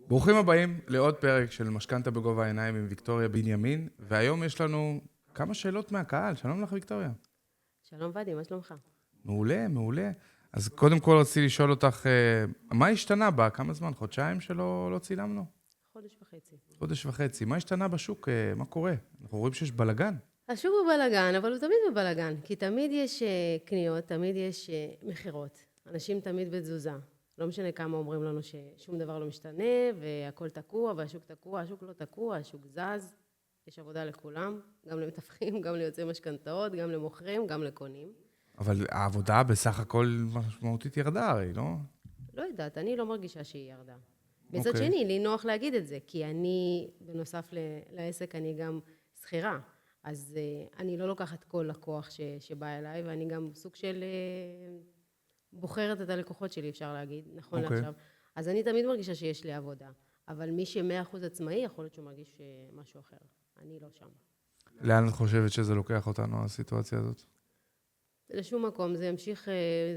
ברוכים הבאים לעוד פרק של משכנתה בגובה העיניים עם ויקטוריה בנימין, והיום יש לנו כמה שאלות מהקהל. שלום לך ויקטוריה. שלום ודי, מה שלומך? מעולה, מעולה. אז קודם כל רציתי לשאול אותך, מה השתנה בה? כמה זמן? חודשיים שלא צילמנו? חודש וחצי. חודש וחצי. מה השתנה בשוק? מה קורה? אנחנו רואים שיש בלגן. השוק הוא בלגן, אבל הוא תמיד בבלגן, כי תמיד יש קניות, תמיד יש מחירות. אנשים תמיד בתזוזה. לא משנה כמה אומרים לנו ששום דבר לא משתנה, והכל תקוע, והשוק תקוע, השוק לא תקוע, השוק זז. יש עבודה לכולם, גם למתווכים, גם ליוצאי משכנתאות, גם למוכרים, גם לקונים. אבל העבודה בסך הכל משמעותית ירדה הרי, לא? לא יודעת, אני לא מרגישה שהיא ירדה. מצד אוקיי. שני, לי נוח להגיד את זה, כי אני, בנוסף לעסק, אני גם שכירה. אז אני לא לוקחת כל לקוח שבא אליי, ואני גם סוג של בוחרת את הלקוחות שלי, אפשר להגיד, נכון אוקיי. לעכשיו. אז אני תמיד מרגישה שיש לי עבודה. אבל מי ש100% עצמאי, יכול להיות שהוא מרגיש משהו אחר. אני לא שם. לאן את חושבת שזה לוקח אותנו, הסיטואציה הזאת? לשום מקום, זה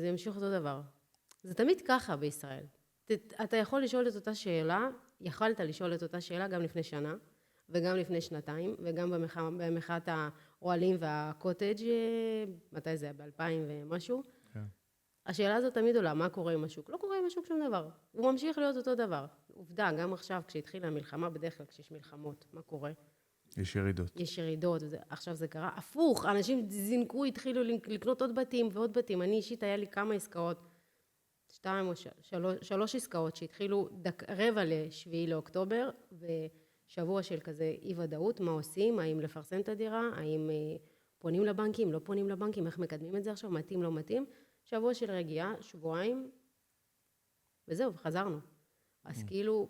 ימשיך אותו דבר. זה תמיד ככה בישראל. אתה יכול לשאול את אותה שאלה, יכלת לשאול את אותה שאלה גם לפני שנה, וגם לפני שנתיים, וגם במחאת האוהלים והקוטג', מתי זה היה? ב-2000 ומשהו. כן. השאלה הזאת תמיד עולה, מה קורה עם השוק? לא קורה עם השוק שום דבר. הוא ממשיך להיות אותו דבר. עובדה, גם עכשיו, כשהתחילה המלחמה, בדרך כלל כשיש מלחמות, מה קורה? יש ירידות. יש ירידות, עכשיו זה קרה. הפוך, אנשים זינקו, התחילו לקנות עוד בתים ועוד בתים. אני אישית, היה לי כמה עסקאות, 2 או 3 עסקאות שהתחילו רבע ל7 לאוקטובר, ושבוע של כזה אי ודאות, מה עושים, האם לפרסם את הדירה, האם פונים לבנקים, לא פונים לבנקים, איך מקדמים את זה עכשיו, מתאים, לא מתאים. שבוע של רגיעה, שבועיים, וזהו, חזרנו. אז כאילו,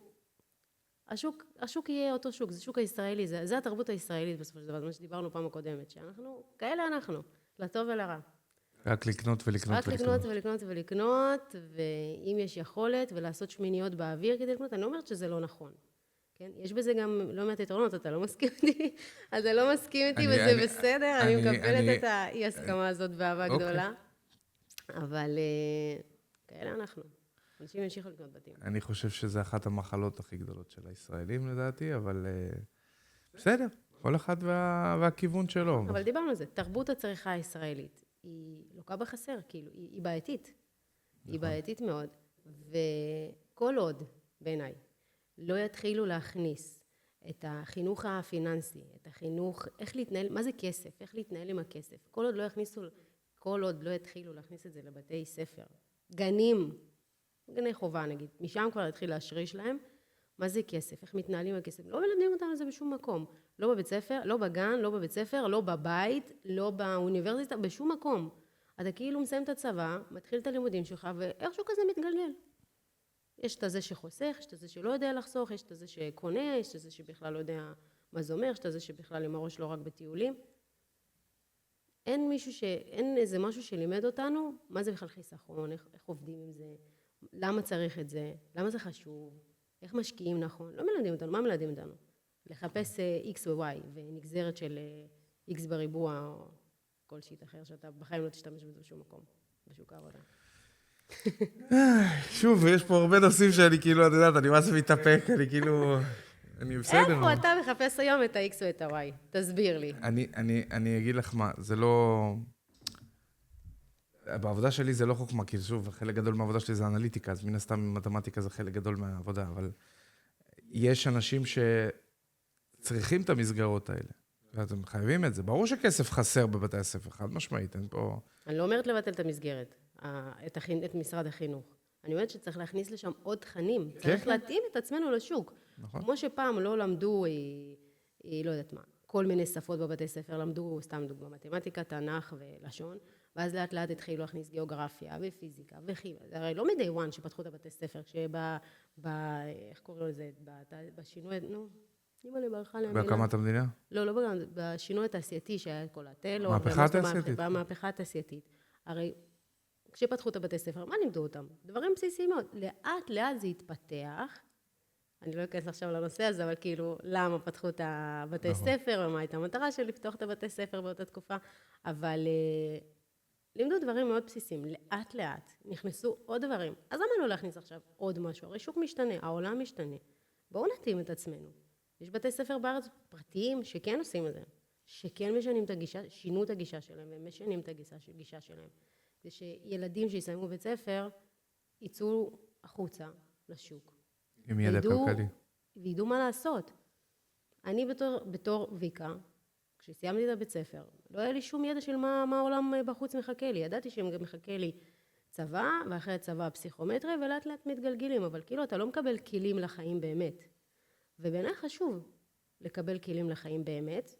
השוק יהיה אותו שוק, זה שוק הישראלי, זה התרבות הישראלית בסופו של דבר, זה מה שדיברנו פעם הקודמת, שאנחנו, כאלה אנחנו, לטוב ולרע. רק לקנות ולקנות רק לקנות ולקנות ולקנות, ואם יש יכולת ולעשות שמיניות באוויר כדי לקנות, אני לא אומרת שזה לא נכון. כן? יש בזה גם לא מעט יתרונות, אתה לא מסכים איתי, אתה לא מסכים איתי וזה בסדר, אני מקבלת את האי הסכמה הזאת באהבה גדולה, אבל כאלה אנחנו. אנשים ימשיכו לקנות בתים. אני חושב שזה אחת המחלות הכי גדולות של הישראלים לדעתי, אבל בסדר, כל אחד והכיוון שלו. אבל דיברנו על זה, תרבות הצריכה הישראלית היא לוקה בחסר, כאילו, היא בעייתית. היא בעייתית מאוד, וכל עוד, בעיניי, לא יתחילו להכניס את החינוך הפיננסי, את החינוך, איך להתנהל, מה זה כסף, איך להתנהל עם הכסף, כל עוד לא יתחילו להכניס את זה לבתי ספר, גנים, גני חובה נגיד, משם כבר יתחיל להשריש להם, מה זה כסף, איך מתנהלים עם הכסף, לא מלמדים אותם על זה בשום מקום, לא בבית ספר, לא בגן, לא בבית ספר, לא בבית, לא באוניברסיטה, בשום מקום. אתה כאילו מסיים את הצבא, מתחיל את הלימודים שלך, ואיכשהו כזה מתגלגל. יש את הזה שחוסך, יש את הזה שלא יודע לחסוך, יש את הזה שקונה, יש את הזה שבכלל לא יודע מה זה אומר, יש את הזה שבכלל עם הראש לא רק בטיולים. אין איזה משהו שלימד אותנו, מה זה בכלל חיסכון, איך עובדים עם זה, למה צריך את זה, למה זה חשוב, איך משקיעים נכון, לא מלמדים אותנו, מה מלמדים אותנו? לחפש X ו-Y ונגזרת של X בריבוע או כל שיט אחר שאתה בחיים לא תשתמש בזה בשום מקום, בשוק העבודה. שוב, יש פה הרבה נושאים שאני כאילו, את יודעת, אני מה זה מתאפק, אני כאילו, אני בסדר. איפה אתה מחפש היום את ה-X ואת ה-Y? תסביר לי. אני אגיד לך מה, זה לא... בעבודה שלי זה לא חוכמה, כי שוב, חלק גדול מהעבודה שלי זה אנליטיקה, אז מן הסתם מתמטיקה זה חלק גדול מהעבודה, אבל יש אנשים שצריכים את המסגרות האלה, ואתם חייבים את זה. ברור שכסף חסר בבתי הספר, חד משמעית, אין פה... אני לא אומרת לבטל את המסגרת, את משרד החינוך. אני אומרת שצריך להכניס לשם עוד תכנים, צריך להתאים את עצמנו לשוק. כמו שפעם לא למדו, לא יודעת מה, כל מיני שפות בבתי ספר, למדו, סתם דוגמה, מתמטיקה, תנ"ך ולשון, ואז לאט לאט התחילו להכניס גיאוגרפיה ופיזיקה וכימיה. זה הרי לא מדי וואן שפתחו את הבתי ספר, איך קוראים לזה, בשינוי, אימא'לה ברכה להם. בהקמת המדינה? לא, בשינוי התעשייתי שהיה כל הטלו. מהפכה התעשייתית. במהפכה התעשייתית. הרי כשפתחו את הבתי ספר, מה לימדו אותם? דברים בסיסיים מאוד. לאט לאט זה התפתח. אני לא אכנס עכשיו לנושא הזה, אבל כאילו, למה פתחו את הבתי ספר, ומה הייתה המטרה של לפתוח את הבתי ספר באותה תקופה. אבל לימדו דברים מאוד בסיסיים. לאט לאט נכנסו עוד דברים. אז למה לא להכניס עכשיו עוד משהו? הרי שוק משתנה, העולם משתנה. בואו נתאים את עצמנו. יש בתי ספר בארץ פרטיים שכן עושים את זה, שכן משנים את הגישה, שינו את הגישה שלהם, והם משנים את הגישה שלהם. זה שילדים שיסיימו בית ספר, יצאו החוצה לשוק. עם ידע כלכלי. וידעו מה לעשות. אני בתור ויקה, כשסיימתי את הבית ספר, לא היה לי שום ידע של מה העולם בחוץ מחכה לי. ידעתי שגם מחכה לי צבא, ואחרי הצבא פסיכומטרי, ולאט לאט מתגלגלים, אבל כאילו אתה לא מקבל כלים לחיים באמת. ובעיניי חשוב לקבל כלים לחיים באמת,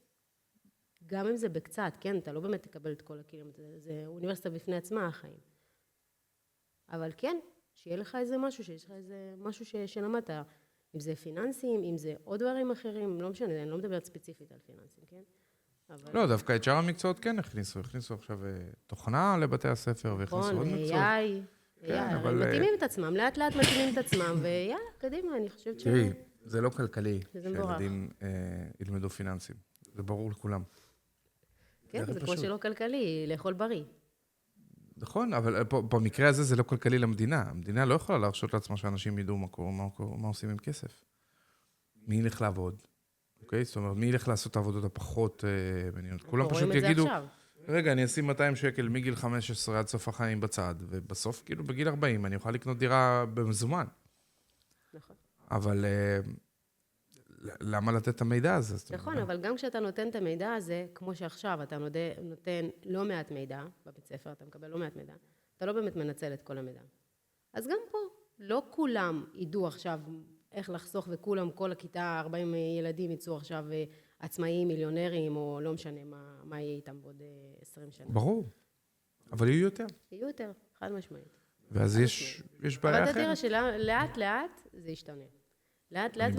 גם אם זה בקצת, כן, אתה לא באמת תקבל את כל הכלים, זה אוניברסיטה בפני עצמה החיים. אבל כן, שיהיה לך איזה משהו, שיש לך איזה משהו שלמדת, אם זה פיננסים, אם זה עוד דברים אחרים, לא משנה, אני לא מדברת ספציפית על פיננסים, כן? אבל... לא, דווקא את שאר המקצועות כן הכניסו עכשיו תוכנה לבתי הספר, והכניסו עוד מקצועות. אבל מתאימים את עצמם, לאט לאט מתאימים את עצמם, ויאללה, קדימה, אני חושבת ש... תראי, זה לא כלכלי שילדים ילמדו פיננסים, זה ברור לכולם. כן, זה כמו שלא כלכלי, לאכול בריא. נכון, אבל במקרה הזה זה לא כלכלי למדינה. המדינה לא יכולה להרשות לעצמה שאנשים ידעו מה עושים עם כסף. מי ילך לעבוד? אוקיי? זאת אומרת, מי ילך לעשות את העבודות הפחות מעניינות? כולם פשוט יגידו, רגע, אני אשים 200 שקל מגיל 15 עד סוף החיים בצד, ובסוף, כאילו, בגיל 40, אני אוכל לקנות דירה במזומן. נכון. אבל למה לתת את המידע הזה? נכון, אבל גם כשאתה נותן את המידע הזה, כמו שעכשיו אתה נותן לא מעט מידע בבית ספר, אתה מקבל לא מעט מידע, אתה לא באמת מנצל את כל המידע. אז גם פה, לא כולם ידעו עכשיו איך לחסוך, וכולם, כל הכיתה, 40 ילדים יצאו עכשיו עצמאיים, מיליונרים, או לא משנה מה יהיה איתם בעוד 20 שנה. ברור, אבל יהיו יותר. יהיו יותר, חד משמעית. ואז יש בעיה אחרת. אבל אתה תראה שלאט לאט זה ישתנה. לאט לאט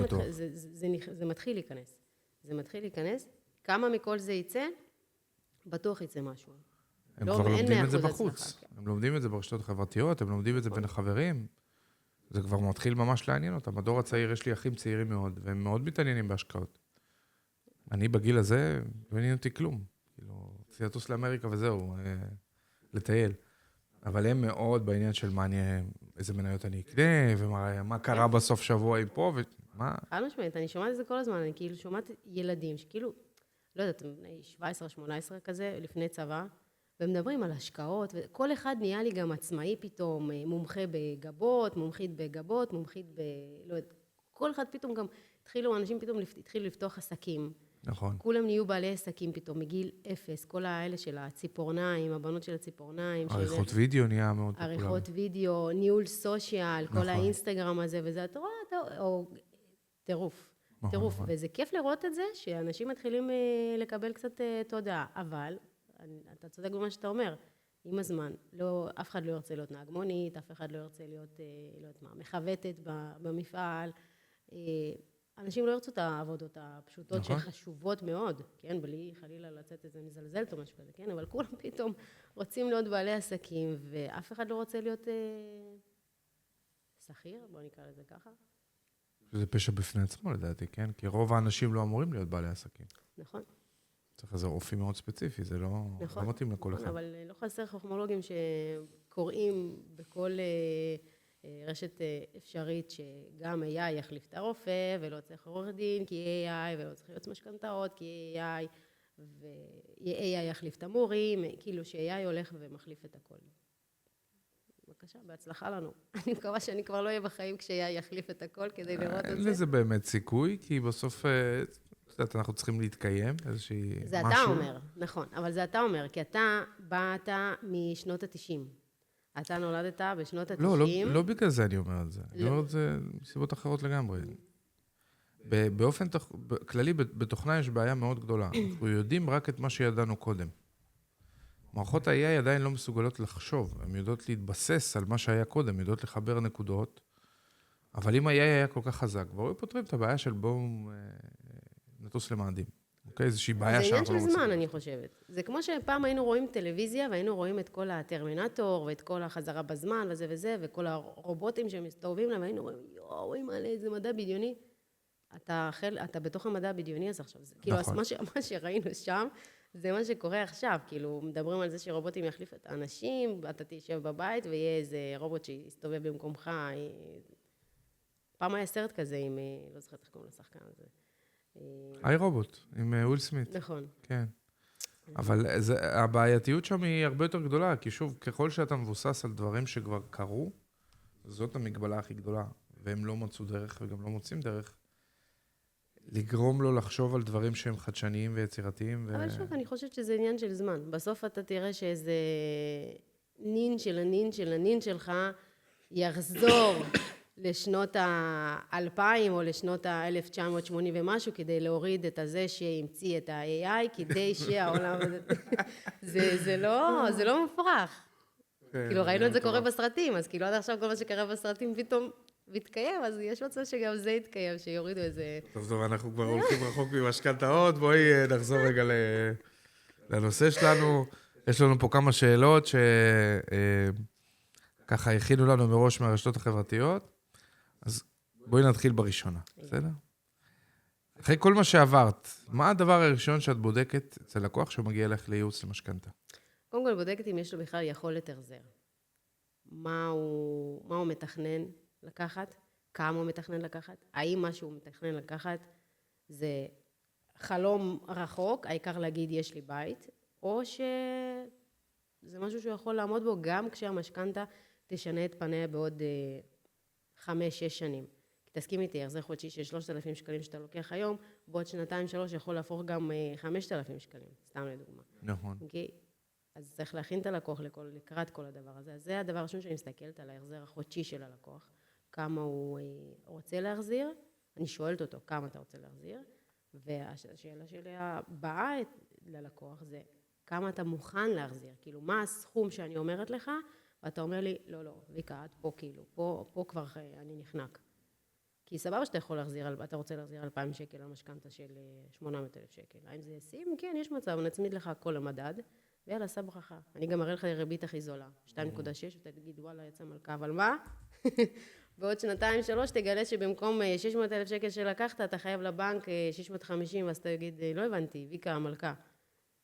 זה מתחיל להיכנס. זה מתחיל להיכנס. כמה מכל זה יצא? בטוח יצא משהו. הם כבר לומדים את זה בחוץ. הם לומדים את זה ברשתות החברתיות, הם לומדים את זה בין החברים. זה כבר מתחיל ממש לעניין אותם. בדור הצעיר יש לי אחים צעירים מאוד, והם מאוד מתעניינים בהשקעות. אני בגיל הזה, לא עניין אותי כלום. כאילו, לטוס לאמריקה וזהו, לטייל. אבל הם מאוד בעניין של איזה מניות אני אקנה, ומה קרה בסוף שבוע עם פה, ומה... חד משמעית, אני שומעת את זה כל הזמן, אני כאילו שומעת ילדים שכאילו, לא יודעת, 17-18 כזה, לפני צבא, ומדברים על השקעות, וכל אחד נהיה לי גם עצמאי פתאום, מומחה בגבות, מומחית בגבות, מומחית לא יודעת, כל אחד פתאום גם אנשים פתאום התחילו לפתוח עסקים. נכון. כולם נהיו בעלי עסקים פתאום, מגיל 0, כל האלה של הציפורניים, הבנות של הציפורניים. עריכות וידאו נהיה מאוד פופולרי. עריכות וידאו, ניהול סושיאל, כל האינסטגרם הזה, וזה, אתה רואה, או טירוף. טירוף, וזה כיף לראות את זה, שאנשים מתחילים לקבל קצת תודעה, אבל, אתה צודק במה שאתה אומר, עם הזמן, אף אחד לא ירצה להיות נהג מונית, אף אחד לא ירצה להיות, לא יודעת מה, מחוותת במפעל, אנשים לא ירצו את העבודות הפשוטות שחשובות מאוד, כן, בלי חלילה לצאת איזה מזלזלת או משהו כזה, כן, אבל כולם פתאום רוצים להיות בעלי עסקים, ואף אחד לא רוצה להיות שכיר, בוא נקרא לזה ככה. זה פשע בפני עצמו לדעתי, כן? כי רוב האנשים לא אמורים להיות בעלי עסקים. נכון. צריך איזה אופי מאוד ספציפי, זה לא מתאים לכל אחד. אבל לא חסר חכמולוגים שקוראים בכל רשת אפשרית שגם AI יחליף את הרופא, ולא צריך עורך דין כי AI, ולא צריך להיות משכנתאות כי AI, ו-AI יחליף את המורים, כאילו ש-AI הולך ומחליף את הכל. בבקשה, בהצלחה לנו. אני מקווה שאני כבר לא אהיה בחיים כש-AI יחליף את הכל כדי לראות את זה. אין לזה באמת סיכוי, כי בסוף, אנחנו צריכים להתקיים, איזושהי משהו. זה אתה אומר, נכון, אבל זה אתה אומר, כי אתה באת משנות ה-90. אתה נולדת בשנות ה-90. לא בגלל זה אני אומר את זה. אני אומר את זה מסיבות אחרות לגמרי. באופן כללי, בתוכנה יש בעיה מאוד גדולה. אנחנו יודעים רק את מה שידענו קודם. מערכות ה-AI עדיין לא מסוגלות לחשוב. הן יודעות להתבסס על מה שהיה קודם, יודעות לחבר נקודות. אבל אם ה-AI היה כל כך חזק, כבר היו פותרים את הבעיה של בואו נטוס למאדים. אוקיי? איזושהי בעיה שאנחנו לא רוצים. זה עניין של זמן, אני חושבת. זה כמו שפעם היינו רואים טלוויזיה, והיינו רואים את כל הטרמינטור, ואת כל החזרה בזמן, וזה וזה, וכל הרובוטים שמסתובבים להם, והיינו רואים, רואים עלי איזה מדע בדיוני. אתה בתוך המדע הבדיוני הזה עכשיו. כאילו, מה שראינו שם, זה מה שקורה עכשיו. כאילו, מדברים על זה שרובוטים יחליפו את האנשים, אתה תשב בבית, ויהיה איזה רובוט שיסתובב במקומך. פעם היה סרט כזה עם, לא זוכרת איך קוראים לשחקן הזה. איי רובוט, עם וויל סמית. נכון. כן. אבל הבעייתיות שם היא הרבה יותר גדולה, כי שוב, ככל שאתה מבוסס על דברים שכבר קרו, זאת המגבלה הכי גדולה, והם לא מצאו דרך וגם לא מוצאים דרך, לגרום לו לחשוב על דברים שהם חדשניים ויצירתיים. אבל שוב, אני חושבת שזה עניין של זמן. בסוף אתה תראה שאיזה נין של הנין של הנין שלך יחזור לשנות ה-2000 או לשנות ה-1980 ומשהו, כדי להוריד את הזה שהמציא את ה-AI, כדי שהעולם הזה... זה לא מופרך. כאילו, ראינו את זה קורה בסרטים, אז כאילו עד עכשיו כל מה שקרה בסרטים פתאום מתקיים, אז יש מצב שגם זה יתקיים, שיורידו איזה... טוב, אנחנו כבר הולכים רחוק ממשכנתאות, בואי נחזור רגע לנושא שלנו. יש לנו פה כמה שאלות שככה הכינו לנו מראש מהרשתות החברתיות, אז בואי נתחיל בראשונה, בסדר? אחרי כל מה שעברת, מה הדבר הראשון שאת בודקת אצל לקוח שמגיע לך לייעוץ למשכנתה? קודם כל בודקת אם יש לו בכלל יכולת החזר. מה הוא מתכנן לקחת? כמה הוא מתכנן לקחת? האם מה שהוא מתכנן לקחת זה חלום רחוק, העיקר להגיד יש לי בית, או שזה משהו שהוא יכול לעמוד בו גם כשהמשכנתה תשנה את פניה בעוד 5-6 שנים. כי תסכים איתי, החזר חודשי של 3,000 שקלים שאתה לוקח היום, בעוד 2-3 יכול להפוך גם 5,000 שקלים, סתם לדוגמה. נכון. אוקיי? אז צריך להכין את הלקוח לקראת כל הדבר הזה. אז זה הדבר הראשון שאני מסתכלת על ההחזר החודשי של הלקוח. כמה הוא רוצה להחזיר, אני שואלת אותו כמה אתה רוצה להחזיר, והשאלה שלי הבאה ללקוח זה כמה אתה מוכן להחזיר, כאילו מה הסכום שאני אומרת לך, ואתה אומר לי, לא, ויקה, את פה כאילו, פה כבר אני נחנק. כי סבבה שאתה יכול להחזיר, אתה רוצה להחזיר 2,000 שקל על משכנתה של 800,000 שקל. האם זה ישים? כן, יש מצב, נצמיד לך הכל למדד, ויאללה, סע ברכה. אני גם אראה לך ריבית הכי זולה, 2.6, ואתה תגיד, וואלה, יצא מלכה, אבל מה? בעוד 2-3 תגלה שבמקום 600,000 שקל שלקחת, אתה חייב לבנק 650, אז אתה תגיד, לא הבנתי, ויקה, המלכה.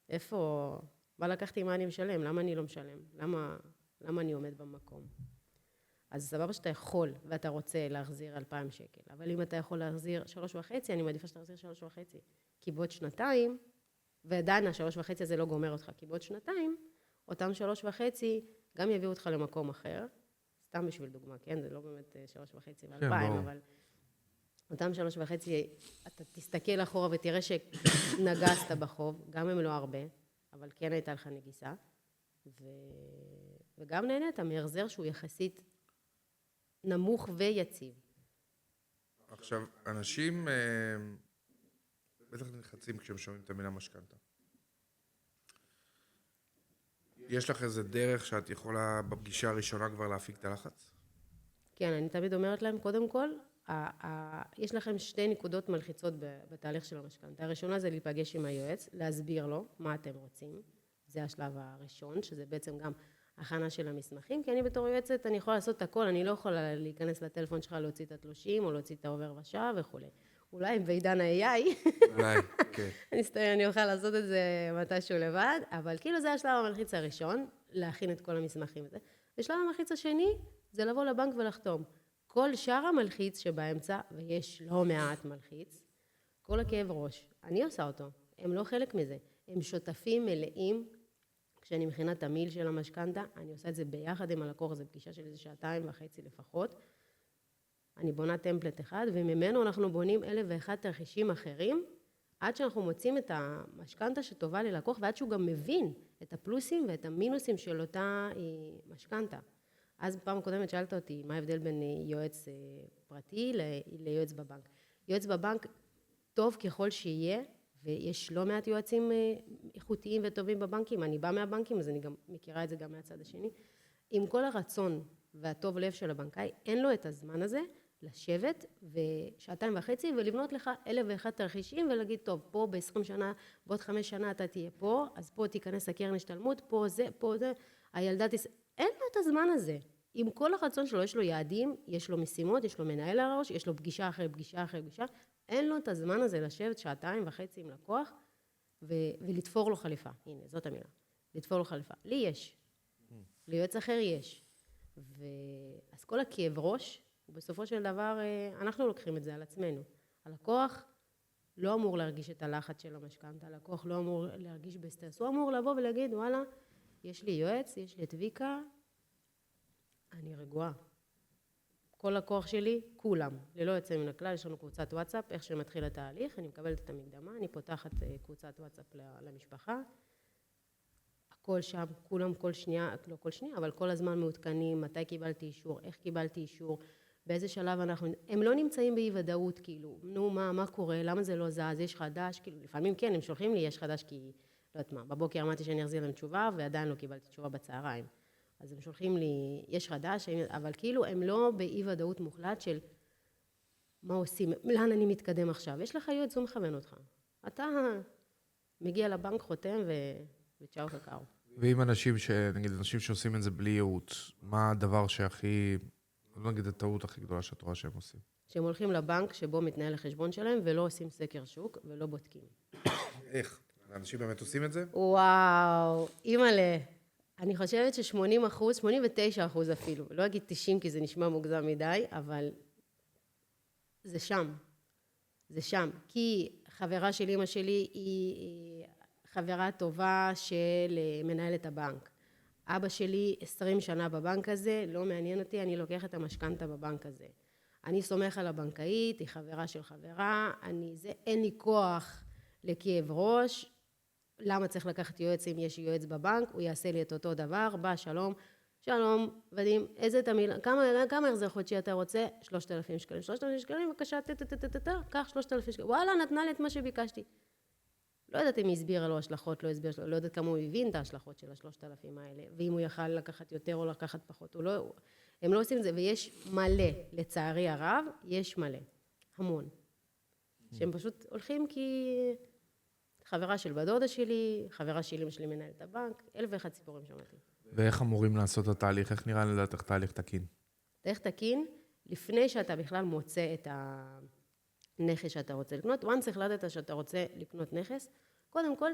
איפה, מה לקחתי, מה אני משלם? למה אני לא משלם? למה אני עומד במקום? אז סבבה שאתה יכול, ואתה רוצה להחזיר 2,000 שקל, אבל אם אתה יכול להחזיר 3.5, אני מעדיפה שאתה תחזיר 3.5, כי בעוד 2, ועדיין ה3.5 הזה לא גומר אותך, כי בעוד 2, אותם 3.5 גם יביאו אותך למקום אחר, סתם בשביל דוגמה, כן? זה לא באמת 3.5 ו-2,000, אבל אותם 3.5, אתה תסתכל אחורה ותראה שנגסת בחוב, גם אם לא הרבה, אבל כן הייתה לך נגיסה, וגם נהנית מהחזר שהוא יחסית נמוך ויציב. עכשיו, אנשים בטח נלחצים כשהם שומעים את המילה משכנתה. יש לך איזה דרך שאת יכולה בפגישה הראשונה כבר להפיק את הלחץ? כן, אני תמיד אומרת להם, קודם כל, יש לכם 2 נקודות מלחיצות בתהליך של המשכנתה. הראשונה זה להיפגש עם היועץ, להסביר לו מה אתם רוצים. זה השלב הראשון, שזה בעצם גם הכנה של המסמכים, כי אני בתור יועצת, אני יכולה לעשות את הכל, אני לא יכולה להיכנס לטלפון שלך, להוציא את התלושים, או להוציא את העובר ושעה וכו'. אולי בעידן ה-AI, אולי, כן. אני אוכל לעשות את זה מתישהו לבד, אבל כאילו זה השלב המלחיץ הראשון, להכין את כל המסמכים הזה. ושלב המלחיץ השני, זה לבוא לבנק ולחתום. כל שאר המלחיץ שבאמצע, ויש לא מעט מלחיץ, כל הכאב ראש, אני עושה אותו, הם לא חלק מזה, הם שותפים מלאים, כשאני מכינה את המיל של המשכנתה, אני עושה את זה ביחד עם הלקוח, זו פגישה של איזה 2.5 לפחות, אני בונה טמפלט אחד, וממנו אנחנו בונים 1,001 תרחישים אחרים, עד שאנחנו מוצאים את המשכנתה שטובה ללקוח, ועד שהוא גם מבין את הפלוסים ואת המינוסים של אותה משכנתה. אז פעם קודמת שאלת אותי, מה ההבדל בין יועץ פרטי ליועץ בבנק. יועץ בבנק טוב ככל שיהיה, ויש לא מעט יועצים איכותיים וטובים בבנקים, אני באה מהבנקים, אז אני גם מכירה את זה גם מהצד השני. עם כל הרצון והטוב לב של הבנקאי, אין לו את הזמן הזה לשבת ושעתיים וחצי ולבנות לך 1,001 תרחישים ולהגיד, טוב, פה ב-20 שנה, בעוד 5 שנה אתה תהיה פה, אז פה תיכנס לקרן השתלמות, פה זה, הילדה אין לו את הזמן הזה. עם כל הרצון שלו, יש לו יעדים, יש לו משימות, יש לו מנהל על הראש, יש לו פגישה אחרי פגישה אחרי פגישה, אין לו את הזמן הזה לשבת 2.5 עם לקוח ולתפור לו חליפה. הנה, זאת המילה. לתפור לו חליפה. לי יש. ליועץ אחר יש. אז כל הכאב ראש ובסופו של דבר אנחנו לוקחים את זה על עצמנו. הלקוח לא אמור להרגיש את הלחץ של המשכנתא, הלקוח לא אמור להרגיש בסטרס, הוא אמור לבוא ולהגיד, וואלה, יש לי יועץ, יש לי את ויקה, אני רגועה. כל לקוח שלי, כולם, ללא יוצא מן הכלל, יש לנו קבוצת וואטסאפ, איך שמתחיל התהליך, אני מקבלת את המקדמה, אני פותחת קבוצת וואטסאפ למשפחה, הכל שם, כולם כל שנייה, לא כל שנייה, אבל כל הזמן מעודכנים, מתי קיבלתי אישור, איך קיבלתי אישור, באיזה שלב אנחנו, הם לא נמצאים באי ודאות, כאילו, נו, מה קורה, למה זה לא זז, יש חדש, כאילו, לפעמים כן, הם שולחים לי, יש חדש, כי, לא יודעת מה, בבוקר אמרתי שאני אחזיר להם תשובה, ועדיין לא קיבלתי תשובה בצהריים. אז הם שולחים לי, יש חדש, אבל כאילו, הם לא באי ודאות מוחלט של מה עושים, לאן אני מתקדם עכשיו. יש לך יועץ, הוא מכוון אותך. אתה מגיע לבנק, חותם וצ'או קקאו. ואם נגיד, אנשים שעושים את זה בלי ייעוץ, מה הדבר שהכי, לא נגיד, הטעות הכי גדולה שאת רואה שהם עושים? שהם הולכים לבנק שבו מתנהל החשבון שלהם, ולא עושים סקר שוק, ולא בודקים. איך? אנשים באמת עושים את זה? וואו, אימא'לה. אני חושבת ש80%, 89% אפילו, לא אגיד 90 כי זה נשמע מוגזם מדי, אבל זה שם. זה שם. כי חברה של אמא שלי היא חברה טובה של מנהלת הבנק. אבא שלי 20 שנה בבנק הזה, לא מעניין אותי, אני לוקחת את המשכנתא בבנק הזה. אני סומך על הבנקאית, היא חברה של חברה, אין לי כוח לכאב ראש, למה צריך לקחת יועץ אם יש יועץ בבנק, הוא יעשה לי את אותו דבר, בא שלום, שלום, ודים, איזה תמיל, כמה החזר חודשי אתה רוצה? 3,000 שקלים. 3,000 שקלים, בבקשה, קח 3,000 שקלים. וואלה, נתנה לי את מה שביקשתי. לא יודעת אם היא הסבירה לו השלכות, לא יודעת כמה הוא הבין את ההשלכות של ה3,000 האלה, ואם הוא יכל לקחת יותר או לקחת פחות, הם לא עושים את זה, ויש מלא, לצערי הרב, יש מלא, המון. שהם פשוט הולכים כי חברה של בדודה שלי, חברה של אמא שלי מנהלת הבנק, 1,001 סיפורים שמעתי. ואיך אמורים לעשות את התהליך? איך נראה לדעת תהליך תקין? תהליך תקין, לפני שאתה בכלל מוצא את הנכס שאתה רוצה לקנות, once החלטת שאתה רוצה לקנות נכס, קודם כל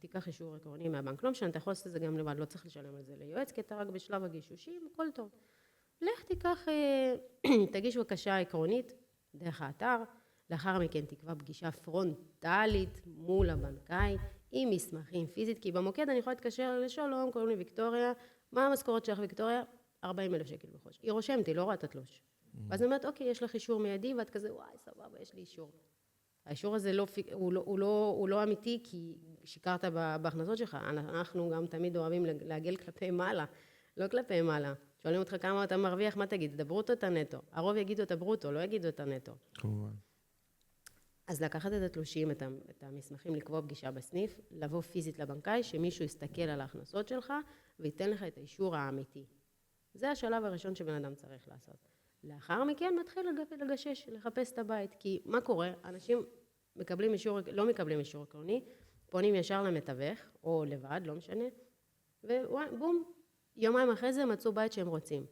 תיקח אישור עקרוני מהבנק. לא משנה, אתה יכול לעשות את זה גם לבד, לא צריך לשלם על זה ליועץ, כי אתה רק בשלב הגישושים, הכל טוב. לך תגיש בקשה עקרונית דרך האתר, לאחר מכן תקבע פגישה פרונטלית מול הבנקאי, עם מסמכים פיזית, כי במוקד אני יכולה להתקשר לשלום, קוראים לי ויקטוריה, מה המשכורת שלך ויקטוריה? 40,000 שקל בחודש. היא רושמת, היא לא רואה את התלוש. ואז אני אומרת, אוקיי, יש לך אישור מיידי, ואת כזה, וואי, סבבה, יש לי אישור. האישור הזה הוא לא אמיתי, כי שיקרת בהכנסות שלך. אנחנו גם תמיד אוהבים לעגל כלפי מעלה, לא כלפי מעלה. שואלים אותך כמה אתה מרוויח, מה תגיד? את הברוטו, את הנטו. הרוב יגידו את הברוטו, לא יגידו את הנטו. כמובן. אז לקחת את התלושים, את המסמכים, לקבוע פגישה בסניף, לבוא פיזית לבנקאי, שמישהו יסתכל על ההכנסות שלך, וייתן לך את האישור האמיתי. זה השלב הראשון שבן אדם צריך לעשות. לאחר מכן מתחיל לגשש, לחפש את הבית, כי מה קורה? אנשים לא מקבלים אישור עקרוני, פונים ישר למתווך, או לבד, לא משנה, ובום, יומיים אחרי זה מצאו בית שהם רוצים.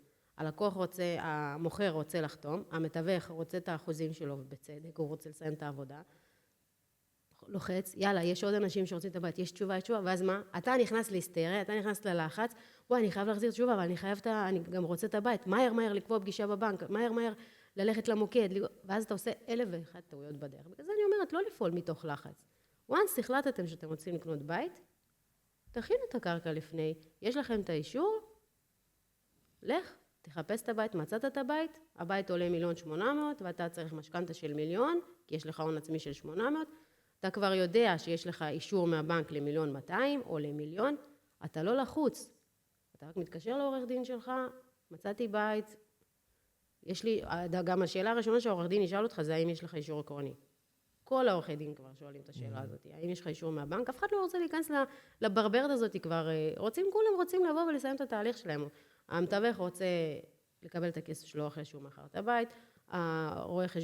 המוכר רוצה לחתום, המתווך רוצה את האחוזים שלו בצדק, הוא רוצה לסיים את העבודה, לוחץ, יאללה, יש עוד אנשים שרוצים את הבית, יש תשובה, ואז מה? אתה נכנס להיסטריה, אתה נכנס ללחץ, וואי, אני חייב להחזיר תשובה, אבל אני גם רוצה את הבית, מהר לקבוע פגישה בבנק, מהר ללכת למוקד, ואז אתה עושה 1,001 טעויות בדרך. בגלל זה אני אומרת, לא לפעול מתוך לחץ. once החלטתם שאתם רוצים לקנות בית, תכינו את הקרקע לפני, יש לכם את האישור, לך, תחפש את הבית, מצאת את הבית, הבית עולה 1,800,000, ואתה צריך משכנתא של 1,000,000, כי יש לך הון עצמי של 800, אתה כבר יודע שיש לך אישור מהבנק ל1,200,000 או ל1,000,000, אתה לא לחוץ, אתה רק מתקשר לעורך דין שלך, מצאתי בית, גם השאלה הראשונה שהעורך דין ישאל אותך זה האם יש לך אישור עקרוני. כל העורכי דין כבר שואלים את השאלה הזאת, האם יש לך אישור מהבנק? אף אחד לא רוצה להיכנס לברברת הזאת כבר, כולם רוצים לבוא ולסיים את התהליך שלהם. המתווך רוצה לקבל את הכסף שלו אחרי שהוא מכר את הבית, העורך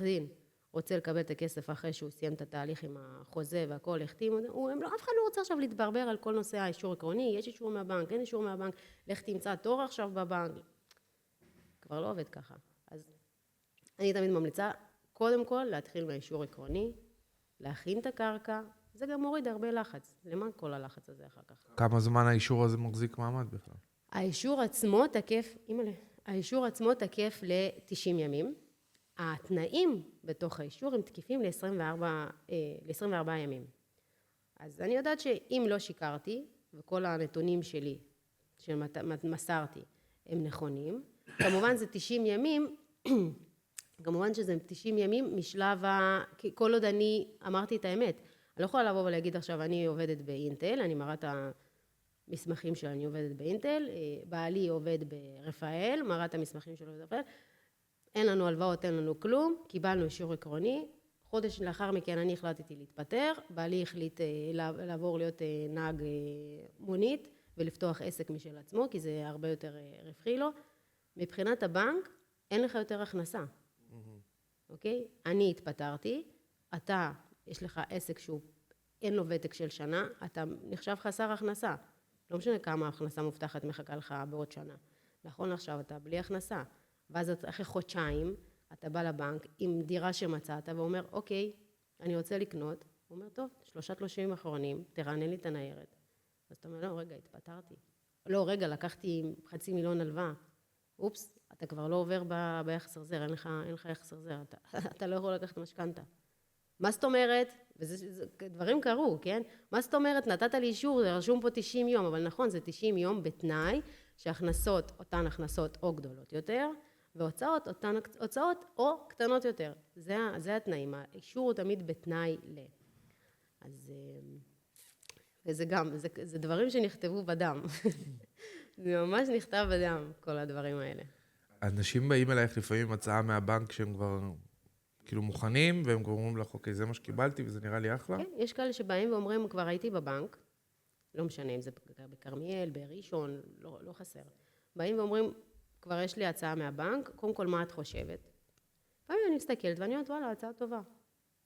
דין רוצה לקבל את הכסף אחרי שהוא סיים את התהליך עם החוזה והכל החתים, אף אחד לא רוצה עכשיו להתברבר על כל נושא האישור עקרוני, יש אישור מהבנק, אין אישור מהבנק, לך תמצא תור עכשיו בבנק, כבר לא עובד ככה. אז אני תמיד ממליצה, קודם כל להתחיל מהאישור עקרוני, להכין את הקרקע, זה גם מוריד הרבה לחץ. למה כל הלחץ הזה אחר כך? כמה זמן האישור הזה מחזיק מעמד בכלל? האישור עצמו תקף, האישור עצמו תקף ל-90 ימים. התנאים בתוך האישור הם תקפים ל-24 ימים. אז אני יודעת שאם לא שיקרתי, וכל הנתונים שלי שמסרתי הם נכונים, כמובן זה 90 ימים, כמובן שזה 90 ימים משלב כל עוד אני אמרתי את האמת. אני לא יכולה לבוא ולהגיד עכשיו, אני עובדת באינטל, אני מראה את המסמכים שלה, אני עובדת באינטל, בעלי עובד ברפאל, מראה את המסמכים שלו ברפאל, אין לנו הלוואות, אין לנו כלום, קיבלנו אישור עקרוני, חודש לאחר מכן אני החלטתי להתפטר, בעלי החליט לעבור להיות נהג מונית ולפתוח עסק משל עצמו, כי זה הרבה יותר רווחי לו. מבחינת הבנק, אין לך יותר הכנסה. אוקיי? אני התפטרתי, אתה, יש לך עסק שהוא, אין לו ותק של שנה, אתה נחשב חסר הכנסה. לא משנה כמה הכנסה מובטחת מחכה לך בעוד שנה. נכון עכשיו אתה בלי הכנסה. ואז אחרי חודשיים, אתה בא לבנק עם דירה שמצאת ואומר, אוקיי, אני רוצה לקנות. הוא אומר, טוב, 3 תלושים אחרונים, תרענן לי את הניירת. אז אתה אומר, לא, רגע, התפטרתי. לא, רגע, לקחתי 500,000 הלוואה. אופס, אתה כבר לא עובר ביחס החזר, אין לך יחס החזר, אתה לא יכול לקחת משכנתה. מה זאת אומרת? דברים קרו, כן? מה זאת אומרת? נתת לי אישור, זה רשום פה 90 יום, אבל נכון, זה 90 יום בתנאי שהכנסות, אותן הכנסות או גדולות יותר, והוצאות, אותן הוצאות או קטנות יותר. זה התנאים, האישור הוא תמיד בתנאי ל. אז, וזה גם, זה דברים שנכתבו בדם. זה ממש נכתב בדם, כל הדברים האלה. אנשים באים אלייך לפעמים עם הצעה מהבנק שהם כבר כאילו מוכנים, והם כבר אומרים לך, אוקיי, זה מה שקיבלתי וזה נראה לי אחלה. כן, יש כאלה שבאים ואומרים, כבר הייתי בבנק, לא משנה אם זה בכרמיאל, בראשון, לא חסר. באים ואומרים, כבר יש לי הצעה מהבנק, קודם כל מה את חושבת? פעמים אני מסתכלת ואני אומרת, וואלה, הצעה טובה.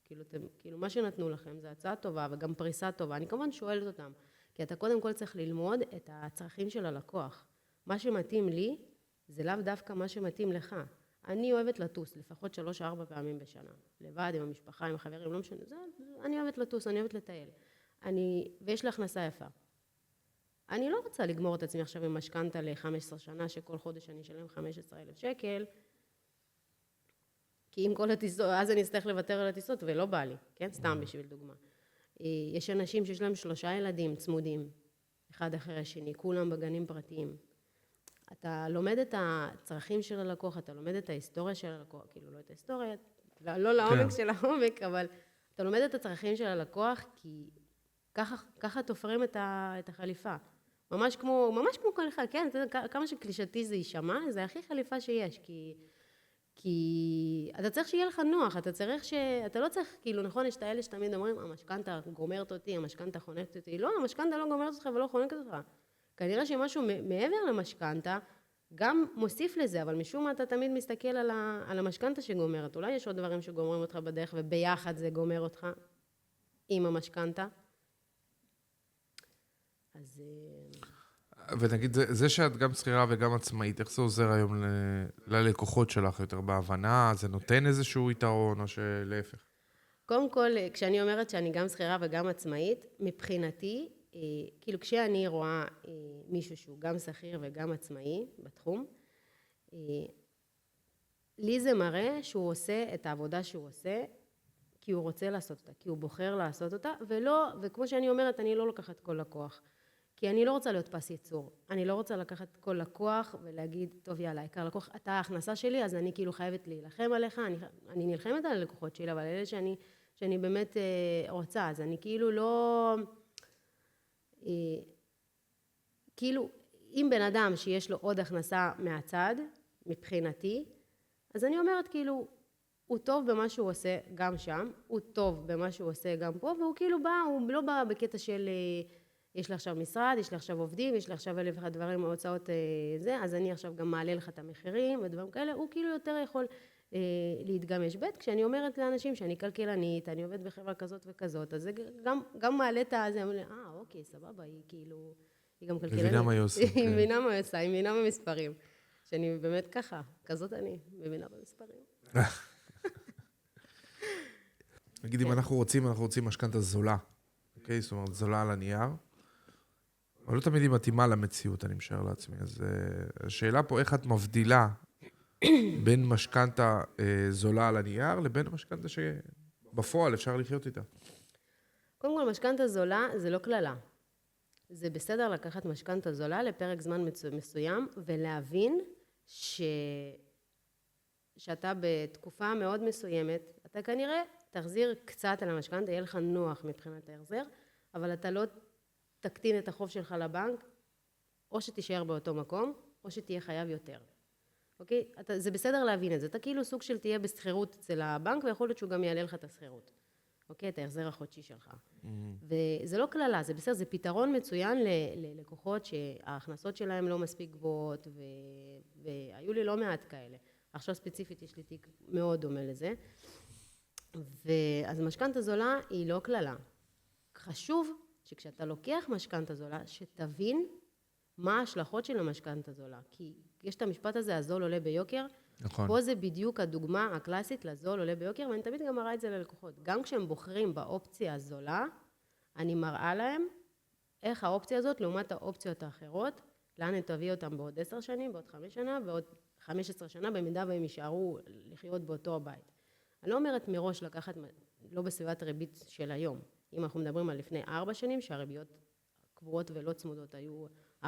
כאילו מה שנתנו לכם זה הצעה טובה וגם פריסה טובה. אני כמובן שואלת אותם, כי אתה קודם כל צריך ללמוד את הצרכים של הלקוח. מה שמתאים לי זה לאו דווקא מה שמתאים לך. אני אוהבת לטוס לפחות 3-4 פעמים בשנה. לבד, עם המשפחה, עם החברים, לא משנה. אני אוהבת לטוס, אני אוהבת לטייל. ויש לי הכנסה יפה. אני לא רוצה לגמור את עצמי עכשיו עם משכנתה ל-15 שנה, שכל חודש אני אשלם 15,000 שקל, כי אם כל הטיסות, אז אני אצטרך לוותר על הטיסות, ולא בא לי, כן? סתם בשביל דוגמה. יש אנשים שיש להם 3 ילדים צמודים, אחד אחרי השני, כולם בגנים פרטיים. אתה לומד את הצרכים של הלקוח, אתה לומד את ההיסטוריה של הלקוח, כאילו לא את ההיסטוריה, לא לעומק של העומק, אבל אתה לומד את הצרכים של הלקוח, כי ככה תופרים את החליפה. ממש כמו חליפה, כן? כמה שקלישתי זה יישמע, זה הכי חליפה שיש, כי אתה צריך שיהיה לך נוח, אתה לא צריך, כאילו נכון, יש את האלה שתמיד אומרים, המשכנתה גומרת אותי, המשכנתה חונקת אותי. לא, המשכנתה לא גומרת אותך ולא חונקת אותך. כנראה שמשהו מעבר למשכנתה, גם מוסיף לזה, אבל משום מה אתה תמיד מסתכל על המשכנתה שגומרת. אולי יש עוד דברים שגומרים אותך בדרך, וביחד זה גומר אותך עם המשכנתה. אז... ונגיד, זה שאת גם שכירה וגם עצמאית, איך זה עוזר היום ללקוחות שלך יותר בהבנה? זה נותן איזשהו יתרון או שלהפך? קודם כל, כשאני אומרת שאני גם שכירה וגם עצמאית, מבחינתי, כאילו כשאני רואה מישהו שהוא גם שכיר וגם עצמאי בתחום, לי זה מראה שהוא עושה את העבודה שהוא עושה, כי הוא רוצה לעשות אותה, כי הוא בוחר לעשות אותה, וכמו שאני אומרת, אני לא לוקחת כל לקוח. כי אני לא רוצה להיות פס ייצור. אני לא רוצה לקחת כל לקוח ולהגיד, טוב יאללה, עיקר לקוח, אתה ההכנסה שלי, אז אני כאילו חייבת להילחם עליך, אני נלחמת על הלקוחות שלי, אבל אלה שאני באמת רוצה, אז אני כאילו לא... כאילו, אם בן אדם שיש לו עוד הכנסה מהצד, מבחינתי, אז אני אומרת כאילו, הוא טוב במה שהוא עושה גם שם, הוא טוב במה שהוא עושה גם פה, והוא כאילו בא, הוא לא בא בקטע של... יש לי עכשיו משרד, יש לי עכשיו עובדים, יש לי עכשיו 1,000 דברים, ההוצאות זה, אז אני עכשיו גם מעלה לך את המחירים ודברים כאלה, הוא כאילו יותר יכול להתגמש. כשאני אומרת לאנשים שאני כלכלנית, אני עובדת בחברה כזאת וכזאת, אז זה גם מעלה את זה, אני אומרת, אוקיי, סבבה, היא כאילו, היא גם כלכלנית. מבינה מה היא עושה. היא מבינה מה היא עושה, היא מבינה במספרים. שאני באמת ככה, כזאת אני מבינה במספרים. נגיד, אם אנחנו רוצים משכנתה זולה, אוקיי? זאת אומרת, זולה על הנייר. אבל לא תמיד היא מתאימה למציאות, אני משער לעצמי. אז השאלה פה, איך את מבדילה בין משכנתה זולה על הנייר, לבין משכנתה שבפועל אפשר לחיות איתה? קודם כל, משכנתה זולה זה לא כללה. זה בסדר לקחת משכנתה זולה לפרק זמן מסוים, ולהבין שאתה בתקופה מאוד מסוימת, אתה כנראה תחזיר קצת על המשכנתה, יהיה לך נוח מבחינת ההחזר, אבל אתה לא תקטין את החוב שלך לבנק, או שתישאר באותו מקום, או שתהיה חייב יותר. אוקיי? זה בסדר להבין את זה. אתה כאילו סוג של תהיה בסחירות אצל הבנק, ויכול להיות שהוא גם יעלה לך את הסחירות. אוקיי? את ההחזר החודשי שלך. וזה לא כללה, זה בסדר, זה פתרון מצוין ללקוחות שההכנסות שלהם לא מספיק גבוהות, והיו לי לא מעט כאלה. עכשיו ספציפית יש לי תיק מאוד דומה לזה. אז משכנתה זולה היא לא כללה. חשוב שכשאתה לוקח משכנתה זולה, שתבין מה ההשלכות של המשכנתה זולה. כי יש את המשפט הזה, הזול עולה ביוקר. נכון. פה זה בדיוק הדוגמה הקלאסית לזול עולה ביוקר, ואני תמיד גם מראה את זה ללקוחות. גם כשהם בוחרים באופציה הזולה, אני מראה להם איך האופציה הזאת, לעומת האופציות האחרות, לאן הם תביא אותם בעוד 10 שנים, בעוד 5 שנה, בעוד 15 שנה, במידה והם יישארו לחיות באותו הבית. אני לא אומרת מראש לקחת, לא בסביבת ריבית של היום. אם אנחנו מדברים על לפני 4 שנים, שהריביות קבועות ולא צמודות היו 4.8,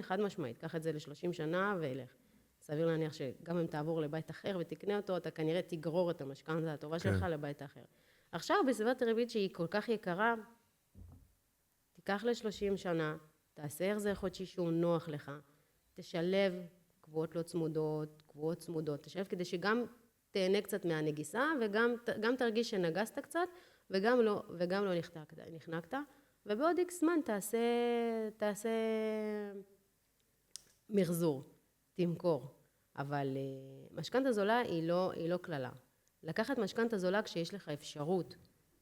חד משמעית, קח את זה ל-30 שנה ואלך. סביר להניח שגם אם תעבור לבית אחר ותקנה אותו, אתה כנראה תגרור את המשכנתה הטובה שלך לבית אחר. עכשיו, בסביבת הריבית שהיא כל כך יקרה, תיקח ל-30 שנה, תעשה החזר חודשי שהוא נוח לך, תשלב קבועות לא צמודות, קבועות צמודות, תשלב כדי שגם תהנה קצת מהנגיסה, וגם תרגיש שנגסת קצת, וגם לא נחנקת, ובעוד איקס זמן תעשה מחזור, תמכור. אבל משכנתה זולה היא לא כללה. לקחת משכנתה זולה כשיש לך אפשרות,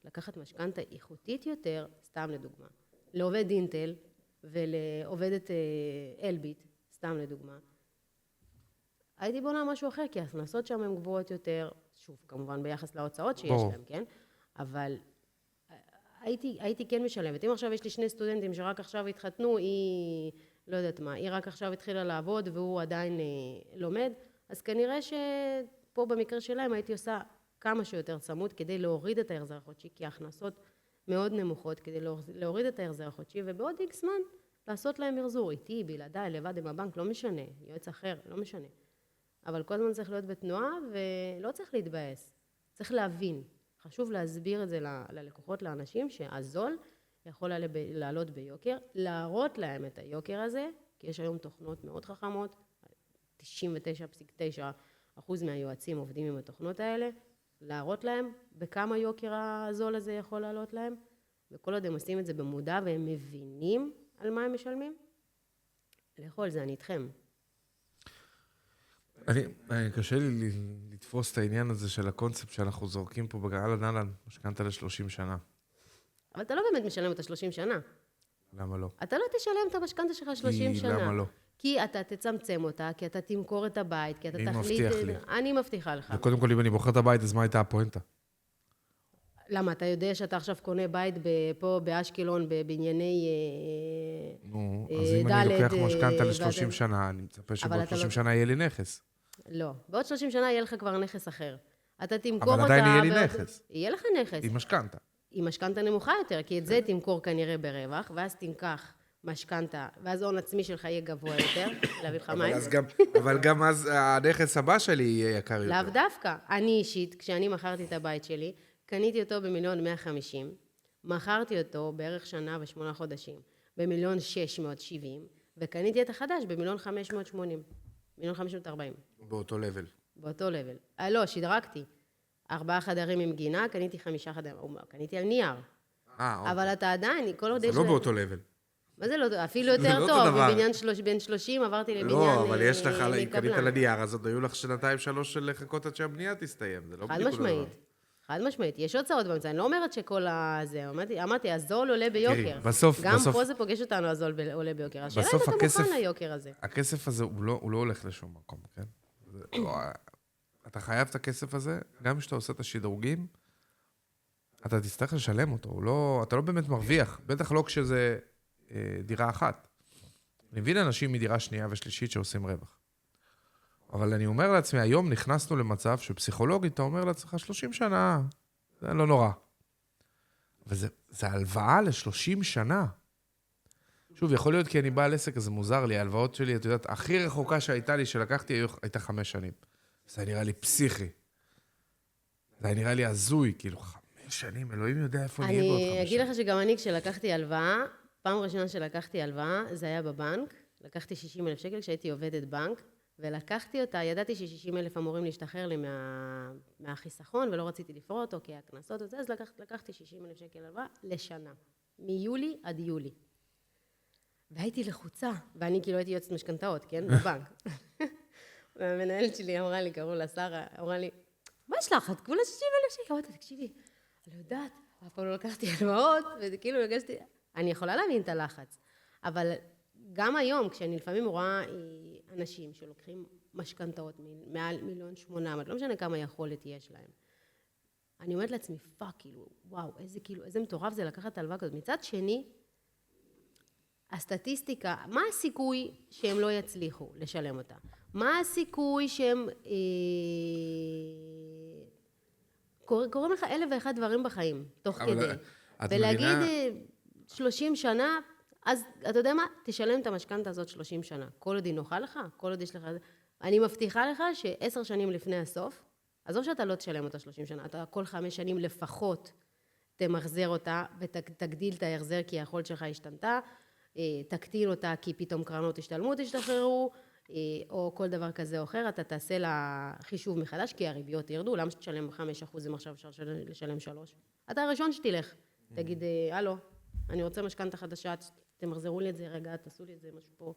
לקחת משכנתה איכותית יותר, סתם לדוגמה, לעובד אינטל ולעובדת אלביט, סתם לדוגמה, הייתי בונה משהו אחר, כי ההכנסות שם הן גבוהות יותר, שוב, כמובן ביחס להוצאות שיש להם, כן? אבל הייתי כן משלמת. אם עכשיו יש לי 2 סטודנטים שרק עכשיו התחתנו, היא, לא יודעת מה, היא רק עכשיו התחילה לעבוד והוא עדיין לומד, אז כנראה שפה במקרה שלהם הייתי עושה כמה שיותר צמוד כדי להוריד את ההחזר החודשי, כי ההכנסות מאוד נמוכות כדי להוריד את ההחזר החודשי, ובעוד איקס זמן לעשות להם מחזור, איתי, בלעדיי, לבד עם הבנק, לא משנה, יועץ אחר, לא משנה. אבל כל הזמן צריך להיות בתנועה ולא צריך להתבאס, צריך להבין. חשוב להסביר את זה ללקוחות, לאנשים, שהזול יכול לעלות ביוקר, להראות להם את היוקר הזה, כי יש היום תוכנות מאוד חכמות, 99.9% מהיועצים עובדים עם התוכנות האלה, להראות להם בכמה יוקר הזול הזה יכול לעלות להם, וכל עוד הם עושים את זה במודע והם מבינים על מה הם משלמים, לאכול זה אני איתכם. קשה לי לתפוס את העניין הזה של הקונספט שאנחנו זורקים פה בגלל הנהלן, משכנתה ל-30 שנה. אבל אתה לא באמת משלם אותה 30 שנה. למה לא? אתה לא תשלם את המשכנתה שלך 30 שנה. למה לא? כי אתה תצמצם אותה, כי אתה תמכור את הבית, כי אתה מי תחליט... מבטיח לי? אני מבטיחה לך. וקודם כל, אם אני בוחר את הבית, אז מה הייתה הפואנטה? למה? אתה יודע שאתה עכשיו קונה בית פה באשקלון, בבנייני נו, אז אם אני לוקח משכנתה ל-30 שנה, אני מצפה שבעוד 30 שנה יהיה לי נכס. לא. בעוד 30 שנה יהיה לך כבר נכס אחר. אתה תמכור אותה... אבל עדיין יהיה לי נכס. יהיה לך נכס. עם משכנתה. עם משכנתה נמוכה יותר, כי את זה תמכור כנראה ברווח, ואז תנקח משכנתה, ואז הון עצמי שלך יהיה גבוה יותר, להביא לך מים. אבל גם אז הנכס הבא שלי יהיה יקר יותר. לאו דווקא. אני אישית, כשאני מכרתי את הבית שלי, קניתי אותו ב1,150,000, מכרתי אותו בערך שנה ו8 חודשים, ב1,670,000, וקניתי את החדש ב1,580,000, 1,540,000. באותו לבל. באותו לבל. לא, שדרגתי. 4 חדרים עם גינה, קניתי 5 חדרים, קניתי על נייר. אבל אתה עדיין, כל עוד יש... זה לא באותו לבל. מה זה לא? אפילו יותר טוב, בבניין בין 30 עברתי לבניין מקבלן. לא, אבל יש לך, אם קנית על הנייר, אז עוד היו לך 2-3 של לחכות עד שהבנייה תסתיים. זה לא בדיוק אותו דבר. חד משמעית. יש הוצאות באמצע, אני לא אומרת שכל הזה, אמרתי, הזול עולה ביוקר. בסוף... גם פה זה פוגש אותנו, הזול עולה ביוקר. השאלה אם אתה מוכן ליוקר הזה. הכסף הזה, הוא לא הולך לשום מקום, כן? אתה חייב את הכסף הזה, גם כשאתה עושה את השדרוגים, אתה תצטרך לשלם אותו, אתה לא באמת מרוויח, בטח לא כשזה דירה אחת. אני מבין אנשים מדירה שנייה ושלישית שעושים רווח. אבל אני אומר לעצמי, היום נכנסנו למצב שפסיכולוגית אתה אומר לעצמך 30 שנה, זה לא נורא. אבל זה הלוואה ל-30 שנה. שוב, יכול להיות כי אני בעל עסק, אז זה מוזר לי, ההלוואות שלי, את יודעת, הכי רחוקה שהייתה לי, שלקחתי, הייתה 5 שנים. זה נראה לי פסיכי. זה נראה לי הזוי, כאילו 5 שנים, אלוהים יודע איפה נהיה בעוד 5 שנים. אני אגיד לך שגם אני, כשלקחתי הלוואה, פעם ראשונה שלקחתי הלוואה, זה היה בבנק, לקחתי 60,000 שקל כשהייתי עובדת בנק, ולקחתי אותה, ידעתי ש60,000 אמורים להשתחרר לי מהחיסכון, ולא רציתי לפרוט, או כי הכנסות וזה, אז לקחתי 60,000 שקל הלוואה לשנה, מיולי עד יולי. והייתי לחוצה, ואני כאילו הייתי יועצת משכנתאות, כן? בבנק. והמנהלת שלי אמרה לי, קראו לה שרה, אמרה לי, מה יש לך? את כולה 60,000 שקל. אמרתי, תקשיבי, אני יודעת, אף פעם לא לקחתי הלוואות, וכאילו הרגשתי, אני יכולה להבין את הלחץ, אבל גם היום, כשאני לפעמים רואה אנשים שלוקחים משכנתאות מעל 1,800,000, לא משנה כמה יכולת יש להם, אני אומרת לעצמי, פאק, כאילו, וואו, איזה מטורף זה לקחת הלוואה כזאת. מצד שני, הסטטיסטיקה, מה הסיכוי שהם לא יצליחו לשלם אותה? מה הסיכוי שהם... קוראים לך 1,001 דברים בחיים, תוך כדי. ולהגיד 30 שנה, אז אתה יודע מה? תשלם את המשכנתה הזאת 30 שנה. כל עוד היא נוחה לך, כל עוד יש לך... אני מבטיחה לך ש10 שנים לפני הסוף, עזוב שאתה לא תשלם אותה 30 שנה, אתה כל 5 שנים לפחות תמחזר אותה ותגדיל את ההחזר כי היכולת שלך השתנתה, תקטין אותה כי פתאום קרנות השתלמות השתחררו, או כל דבר כזה או אחר, אתה תעשה לה חישוב מחדש, כי הריביות ירדו, למה שתשלם 5% אם עכשיו אפשר לשלם 3? אתה הראשון שתלך, תגיד, הלו, אני רוצה משכנתה חדשה, תמחזרו לי את זה רגע, תעשו לי את זה, משהו פה.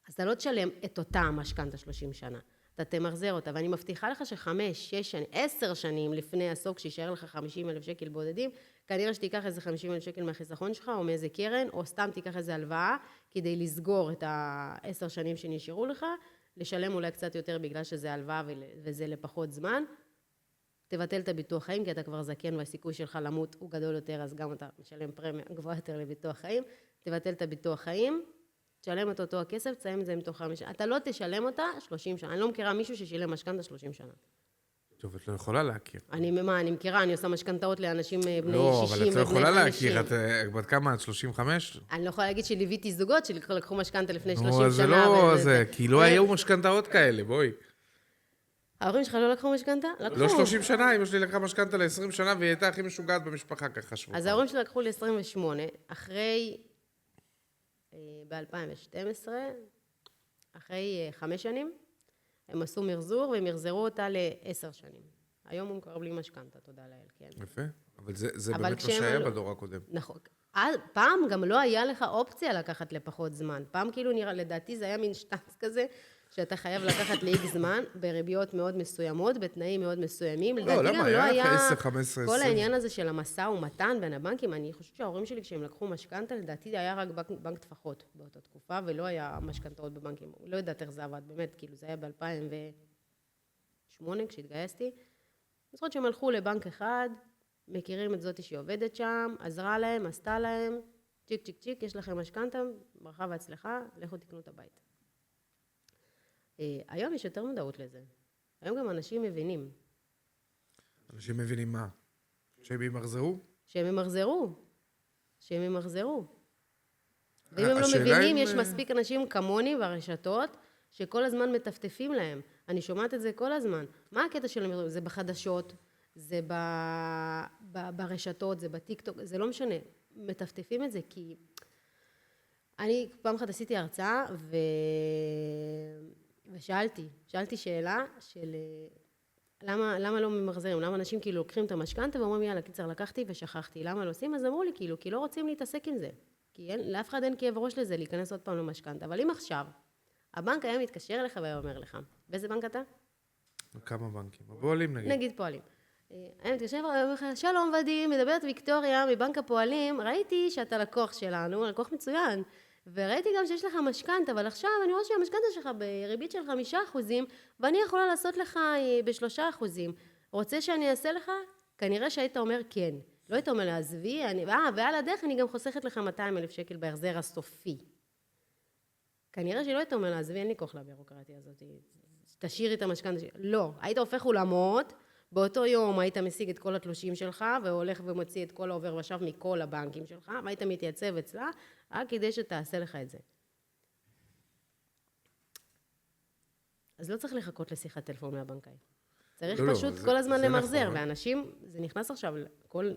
אז אתה לא תשלם את אותה המשכנתה 30 שנה, אתה תמחזר אותה, ואני מבטיחה לך ש5, 6 שנים, 10 שנים לפני הסוף, כשישאר לך 50,000 שקל בודדים, כנראה שתיקח איזה 50,000 שקל מהחיסכון שלך, או מאיזה קרן, או סתם תיקח איזה הלוואה, כדי לסגור את 10 שנים שנשארו לך, לשלם אולי קצת יותר בגלל שזה הלוואה וזה לפחות זמן, תבטל את הביטוח חיים, כי אתה כבר זקן והסיכוי שלך למות הוא גדול יותר, אז גם אתה משלם פרמיה גבוהה יותר לביטוח חיים, תבטל את הביטוח חיים, תשלם את אותו הכסף, תסיים את זה מתוך 5 שנה. אתה לא תשלם אותה 30 שנה. אני לא מכירה מישהו ששילם משכנתה 30 שנה. טוב, את לא יכולה להכיר. אני מכירה, אני עושה משכנתאות לאנשים בני 60 ובני 50. לא, אבל את לא יכולה להכיר, את בת כמה? את 35? אני לא יכולה להגיד שליוויתי זוגות שלקחו משכנתה לפני 30 שנה. זה לא זה, כי לא היו משכנתאות כאלה, בואי. ההורים שלך לא לקחו משכנתה? לקחו. לא 30 שנה, אמא שלי לקחה משכנתה ל-20 שנה, והיא הייתה הכי משוגעת במשפחה, ככה חשבו. אז ההורים שלי לקחו ל-28, אחרי, ב-2012, אחרי 5 שנים, הם עשו מרזור, והם ירזרו אותה ל10 שנים. היום הוא כבר בלי משכנתה, תודה לאל, כן. יפה, אבל זה באמת מה שהיה בדור הקודם. נכון. פעם גם לא היה לך אופציה לקחת לפחות זמן. פעם כאילו נראה, לדעתי זה היה מין שטנץ כזה, שאתה חייב לקחת ל-X זמן, בריביות מאוד מסוימות, בתנאים מאוד מסוימים. לא, למה? היה 10, 15, 20. כל העניין הזה של המשא ומתן בין הבנקים, אני חושבת שההורים שלי, כשהם לקחו משכנתה, לדעתי היה רק בנק טפחות באותה תקופה, ולא היה משכנתאות בבנקים. לא יודעת איך זה עבד, באמת, כאילו זה היה ב-2008, כשהתגייסתי. אני חושבת שהם הלכו לבנק אחד, מכירים את זאתי שהיא עובדת שם, עזרה להם, עשתה להם, צ'יק צ'יק צ'יק, יש לכם משכנתה, ברכה והצלחה, לכו תקנו את הבית. היום יש יותר מודעות לזה. היום גם אנשים מבינים. אנשים מבינים מה? שהם ימחזרו? שהם ימחזרו. ואם הם לא מבינים, יש מספיק אנשים כמוני ברשתות, שכל הזמן מטפטפים להם. אני שומעת את זה כל הזמן. מה הקטע שלהם? זה בחדשות, זה ברשתות, זה בטיקטוק, זה לא משנה. מטפטפים את זה כי... אני פעם אחת עשיתי הרצאה ושאלתי שאלה של למה לא ממחזרים, למה אנשים כאילו לוקחים את המשכנתה ואומרים יאללה קיצר לקחתי ושכחתי, למה לא עושים? אז אמרו לי כאילו, כי לא רוצים להתעסק עם זה, כי לאף אחד אין כאב ראש לזה להיכנס עוד פעם למשכנתה, אבל אם עכשיו הבנק היה מתקשר אליך והיה אומר לך, באיזה בנק אתה? כמה בנקים, הפועלים נגיד. נגיד פועלים. היה מתקשר ואומר לך, שלום ודים, מדברת ויקטוריה מבנק הפועלים, ראיתי שאתה לקוח שלנו, לקוח מצוין, וראיתי גם שיש לך משכנתה, אבל עכשיו אני רואה שהמשכנתה שלך בריבית של 5%, ואני יכולה לעשות לך ב3%. רוצה שאני אעשה לך? כנראה שהיית אומר כן. לא היית אומר לה, עזבי, ועל הדרך אני גם חוסכת לך 200,000 שקל בהחזר הסופי. כנראה שלא היית אומר לה, עזבי, אין לי כוח לבירוקרטיה הזאת, תשאיר את המשכנתא שלי. לא, היית הופך אולמות, באותו יום היית משיג את כל התלושים שלך, והולך ומוציא את כל העובר ושב מכל הבנקים שלך, והיית מתייצב אצלה, רק כדי שתעשה לך את זה. אז לא צריך לחכות לשיחת טלפון מהבנקאי. צריך פשוט כל הזמן למחזר, ואנשים, זה נכנס עכשיו,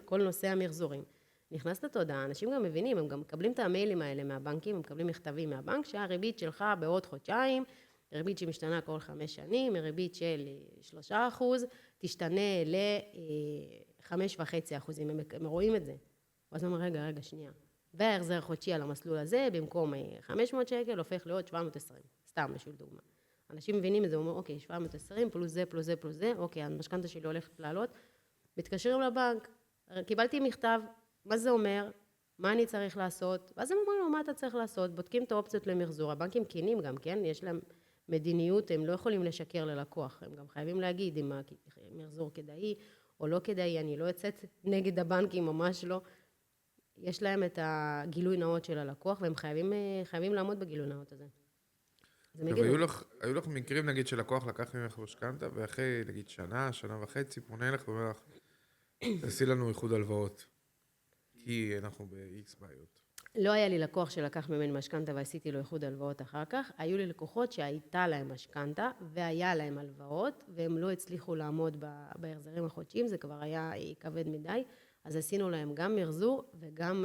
כל נושא המחזורים. נכנס לתודעה, אנשים גם מבינים, הם גם מקבלים את המיילים האלה מהבנקים, הם מקבלים מכתבים מהבנק, שהריבית שלך בעוד חודשיים, ריבית שמשתנה כל 5 שנים, ריבית של 3%, תשתנה ל-5.5%, הם רואים את זה. אז הוא אומר, רגע, שנייה. וההחזר חודשי על המסלול הזה, במקום 500 שקל, הופך להיות 720, סתם בשביל דוגמה. אנשים מבינים את זה, הוא אומר, אוקיי, 720, פלוס זה, פלוס זה, פלוס זה, אוקיי, המשכנתא שלי הולכת לעלות, מתקשרים לבנק, קיבלתי מכתב, מה זה אומר? מה אני צריך לעשות? ואז הם אומרים לו, מה אתה צריך לעשות? בודקים את האופציות למחזור. הבנקים כנים גם, כן? יש להם מדיניות, הם לא יכולים לשקר ללקוח. הם גם חייבים להגיד אם המחזור כדאי או לא כדאי. אני לא יוצאת נגד הבנקים, ממש לא. יש להם את הגילוי נאות של הלקוח, והם חייבים לעמוד בגילוי נאות הזה. היו לך מקרים, נגיד, שלקוח לקח ממך משכנתא, ואחרי, נגיד, שנה וחצי, פונה לך ואומר לך, תעשי לנו איחוד הלוואות, כי אנחנו ב-X בעיות. לא היה לי לקוח שלקח ממני משכנתא ועשיתי לו איחוד הלוואות אחר כך. היו לי לקוחות שהייתה להם משכנתא והיה להם הלוואות, והם לא הצליחו לעמוד בהחזרים החודשיים, זה כבר היה כבד מדי, אז עשינו להם גם מחזור וגם,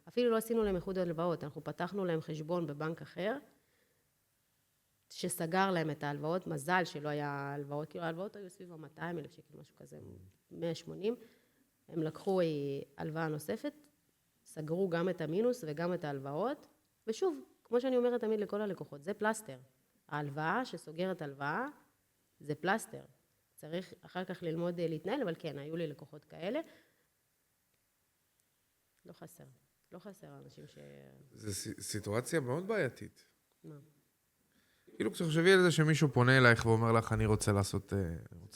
אפילו לא עשינו להם איחוד הלוואות, אנחנו פתחנו להם חשבון בבנק אחר, שסגר להם את ההלוואות, מזל שלא היה הלוואות, כאילו ההלוואות היו סביב 200,000 שקל, משהו כזה, 180, הם לקחו הלוואה נוספת, סגרו גם את המינוס וגם את ההלוואות, ושוב, כמו שאני אומרת תמיד לכל הלקוחות, זה פלסטר. ההלוואה שסוגרת הלוואה, זה פלסטר. צריך אחר כך ללמוד להתנהל, אבל כן, היו לי לקוחות כאלה. לא חסר אנשים זו סיטואציה מאוד בעייתית. מה? כאילו כשחשבי על זה שמישהו פונה אלייך ואומר לך, אני רוצה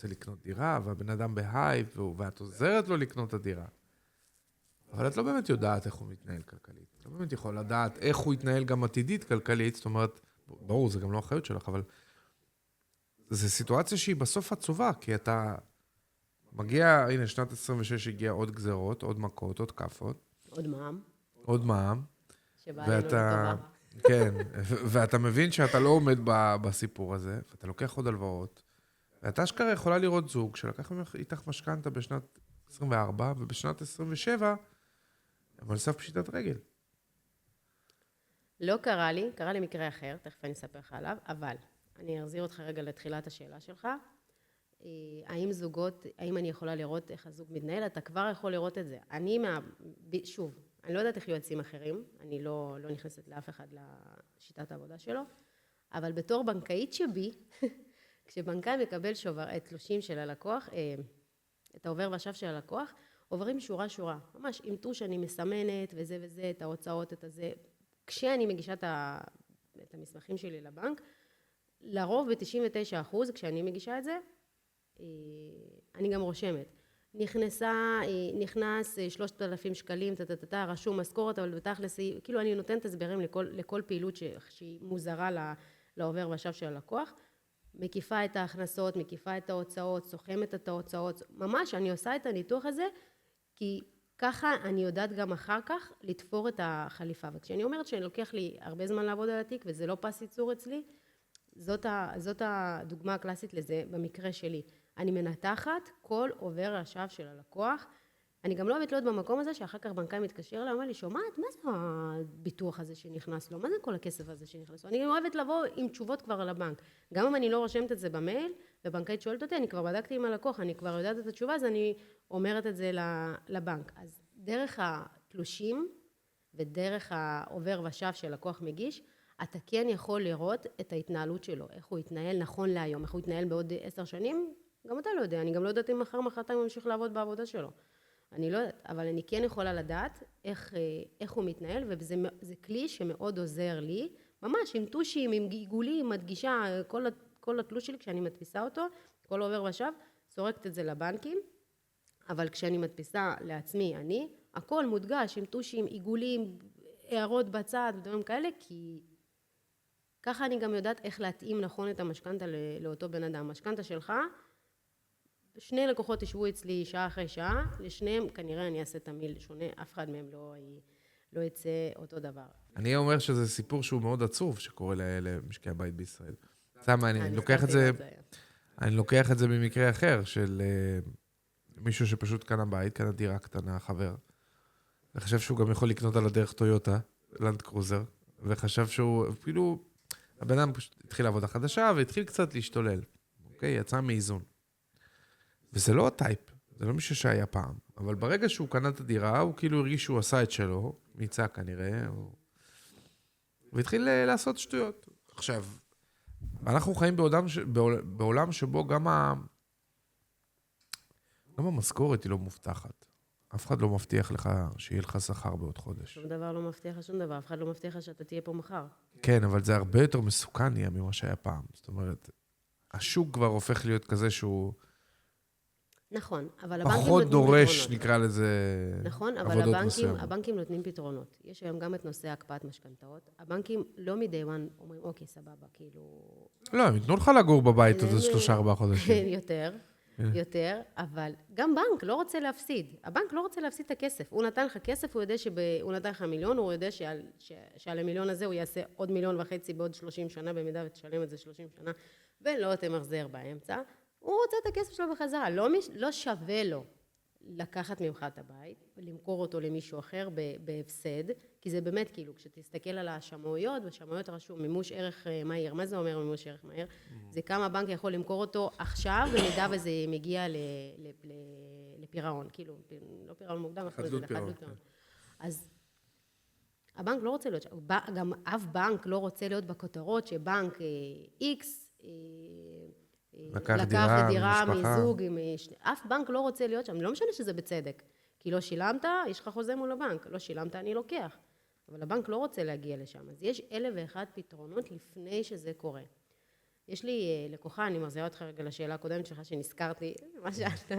לקנות דירה, והבן אדם בהייפ, ואת עוזרת לו לקנות את הדירה. אבל את לא באמת יודעת איך הוא מתנהל כלכלית. את לא באמת יכול לדעת איך הוא יתנהל גם עתידית כלכלית, זאת אומרת, ברור, זה גם לא האחריות שלך, אבל זו סיטואציה שהיא בסוף עצובה, כי אתה מגיע, הנה, שנת 26 הגיע עוד גזרות, עוד מכות, עוד כפות. עוד מע"מ. שבא לנו לטובה. כן, ואתה מבין שאתה לא עומד בסיפור הזה, ואתה לוקח עוד הלוואות, ואתה אשכרה יכולה לראות זוג שלקח איתך משכנתא בשנת 24, ובשנת 27, אבל על סף פשיטת רגל. לא קרה לי מקרה אחר, תכף אני אספר לך עליו, אבל אני אחזיר אותך רגע לתחילת השאלה שלך. האם אני יכולה לראות איך הזוג מתנהל? אתה כבר יכול לראות את זה. שוב, אני לא יודעת איך יועצים אחרים, אני לא נכנסת לאף אחד לשיטת העבודה שלו, אבל בתור בנקאית שבי, כשבנקאי מקבל תלושים של הלקוח, את העובר ושב של הלקוח, עוברים שורה, ממש עם טוש אני מסמנת וזה וזה, את ההוצאות, את הזה. כשאני מגישה את המסמכים שלי לבנק, לרוב ב-99%, כשאני מגישה את זה, אני גם רושמת. נכנס 3,000 שקלים, רשום משכורת, אבל בתכלס, כאילו אני נותנת הסברים לכל פעילות שהיא מוזרה לעובר ושב של הלקוח, מקיפה את ההכנסות, מקיפה את ההוצאות, סוכמת את ההוצאות, ממש אני עושה את הניתוח הזה, כי ככה אני יודעת גם אחר כך לתפור את וכשאני אומרת שאני לוקח לי הרבה זמן לעבוד על התיק, וזה לא פס ייצור אצלי, זאת הדוגמה הקלאסית לזה במקרה שלי. אני מנתחת כל עובר הושב של הלקוח. אני גם לא אוהבת להיות במקום הזה שאחר כך בנקאי מתקשר אליי, אומר לי, שומעת, מה זה הביטוח הזה שנכנס לו? מה זה כל הכסף הזה שנכנס לו? אני אוהבת לבוא עם תשובות כבר על הבנק. גם אם אני לא רושמת את זה במייל, ובנקאית שואלת אותי, אני כבר בדקתי עם הלקוח, אני כבר יודעת את התשובה, אז אני אומרת את זה לבנק. אז דרך התלושים ודרך העובר ושב שלקוח מגיש, אתה כן יכול לראות את ההתנהלות שלו, איך הוא יתנהל נכון להיום, איך הוא יתנהל בעוד 10 שנים, גם אתה לא יודע, אני גם לא יודעת אם מחרתיים הוא ממשיך לעבוד בעבודה שלו. אני לא יודעת, אבל אני כן יכולה לדעת איך הוא מתנהל, וזה כלי שמאוד עוזר לי, ממש עם טושים, עם עיגולים, מדגישה, כל התלוש שלי כשאני מדפיסה אותו, כל עובר ושב, סורקת את זה לבנקים, אבל כשאני מדפיסה לעצמי, הכל מודגש עם טושים, עיגולים, הערות בצד ודברים כאלה, כי ככה אני גם יודעת איך להתאים נכון את המשכנתה לאותו בן אדם. המשכנתה שלך, שני לקוחות ישבו אצלי שעה אחרי שעה, לשניהם כנראה אני אעשה תמיל שונה, אף אחד מהם לא יצא אותו דבר. אני אומר שזה סיפור שהוא מאוד עצוב שקורה למשקי הבית בישראל. זה מעניין, אני לוקח את זה במקרה אחר, של מישהו שפשוט קנה בית, קנה דירה קטנה, חבר, וחשב שהוא גם יכול לקנות על הדרך טויוטה, לנד קרוזר, וחשב שהוא, אפילו, הבן אדם פשוט התחיל לעבודה חדשה, והתחיל קצת להשתולל. אוקיי? יצא מאיזון. וזה לא הטייפ, זה לא מישהו שהיה פעם. אבל ברגע שהוא קנה את הדירה, הוא כאילו הרגיש שהוא עשה את שלו, מיצה כנראה, והתחיל לעשות שטויות. עכשיו, אנחנו חיים בעולם שבו גם המשכורת היא לא מובטחת. אף אחד לא מבטיח לך שיהיה לך שכר בעוד חודש. שום דבר לא מבטיח לך שום דבר, אף אחד לא מבטיח לך שאתה תהיה פה מחר. כן, אבל זה הרבה יותר מסוכן נהיה ממה שהיה פעם. זאת אומרת, השוק כבר הופך להיות כזה שהוא נכון, אבל הבנקים נותנים פחות פתרונות. דורש, נקרא לזה, נכון, אבל הבנקים נותנים פתרונות. יש היום גם את נושא הקפאת משכנתאות. הבנקים לא מדי one אומרים, אוקיי, סבבה, כאילו... לא, הם ייתנו לך לגור בבית הזה 3-4 חודשים. יותר, אבל גם בנק לא רוצה להפסיד. הבנק לא רוצה להפסיד את הכסף. הוא נתן לך כסף, הוא יודע שהוא נתן לך מיליון, הוא יודע שעל המיליון הזה הוא יעשה עוד 1.5 מיליון בעוד 30 שנה, במידה ותשלם את זה 30 שנה, ולא תמחזר באמצע. הוא רוצה את הכסף שלו בחזרה. לא שווה לו לקחת ממך את הבית, ולמכור אותו למישהו אחר בהפסד, כי זה באמת כאילו, כשתסתכל על השמאויות, בשמאויות רשום מימוש ערך מהיר. מה זה אומר מימוש ערך מהיר? זה כמה הבנק יכול למכור אותו עכשיו, במידה וזה מגיע לפירעון. כאילו, לא פירעון מוקדם, חדלות פירעון. אז הבנק לא רוצה להיות, גם אף בנק לא רוצה להיות בכותרות שבנק X לקח דירה מזוג, אף בנק לא רוצה להיות שם, לא משנה שזה בצדק, כי לא שילמת, יש לך חוזה מול הבנק, לא שילמת, אני לוקח, אבל הבנק לא רוצה להגיע לשם, אז יש 1,001 פתרונות לפני שזה קורה. יש לי לקוחה, אני מחזירה אותך רגע לשאלה הקודמת שלך, שנזכרתי, מה שאלת,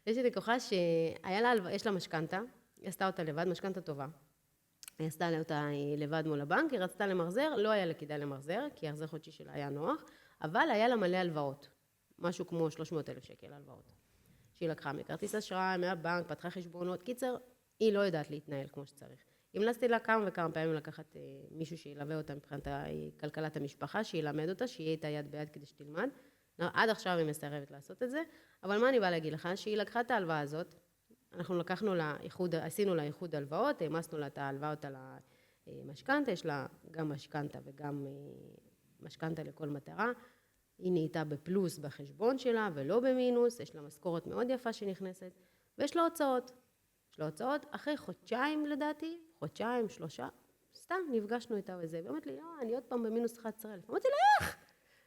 יש לי לקוחה יש לה משכנתה, היא עשתה אותה לבד, משכנתה טובה, היא עשתה אותה לבד מול הבנק, היא רצתה למחזר, לא היה לה כדאי למחזר, כי ההחזר חודשי שלה היה נוח, אבל היה לה מלא הלוואות, משהו כמו 300,000 שקל הלוואות, שהיא לקחה מכרטיס אשראי, מהבנק, פתחה חשבונות, קיצר, היא לא יודעת להתנהל כמו שצריך. המלצתי לה כמה וכמה פעמים לקחת מישהו שילווה אותה מבחינת כלכלת המשפחה, שילמד אותה, שיהיה איתה יד ביד כדי שתלמד. עד עכשיו היא מסרבת לעשות את זה, אבל מה אני באה להגיד לך? שהיא לקחה את ההלוואה הזאת, אנחנו עשינו לה איחוד הלוואות, העמסנו לה את ההלוואות על המשכנתה, יש לה גם משכנתה וגם משכנתה לכל מטרה, היא נהייתה בפלוס בחשבון שלה ולא במינוס, יש לה משכורת מאוד יפה שנכנסת, ויש לה הוצאות. יש לה הוצאות אחרי חודשיים לדעתי, חודשיים, 3, סתם נפגשנו איתה וזה, ואומרת לי, אני עוד פעם במינוס 11,000. אמרתי לה,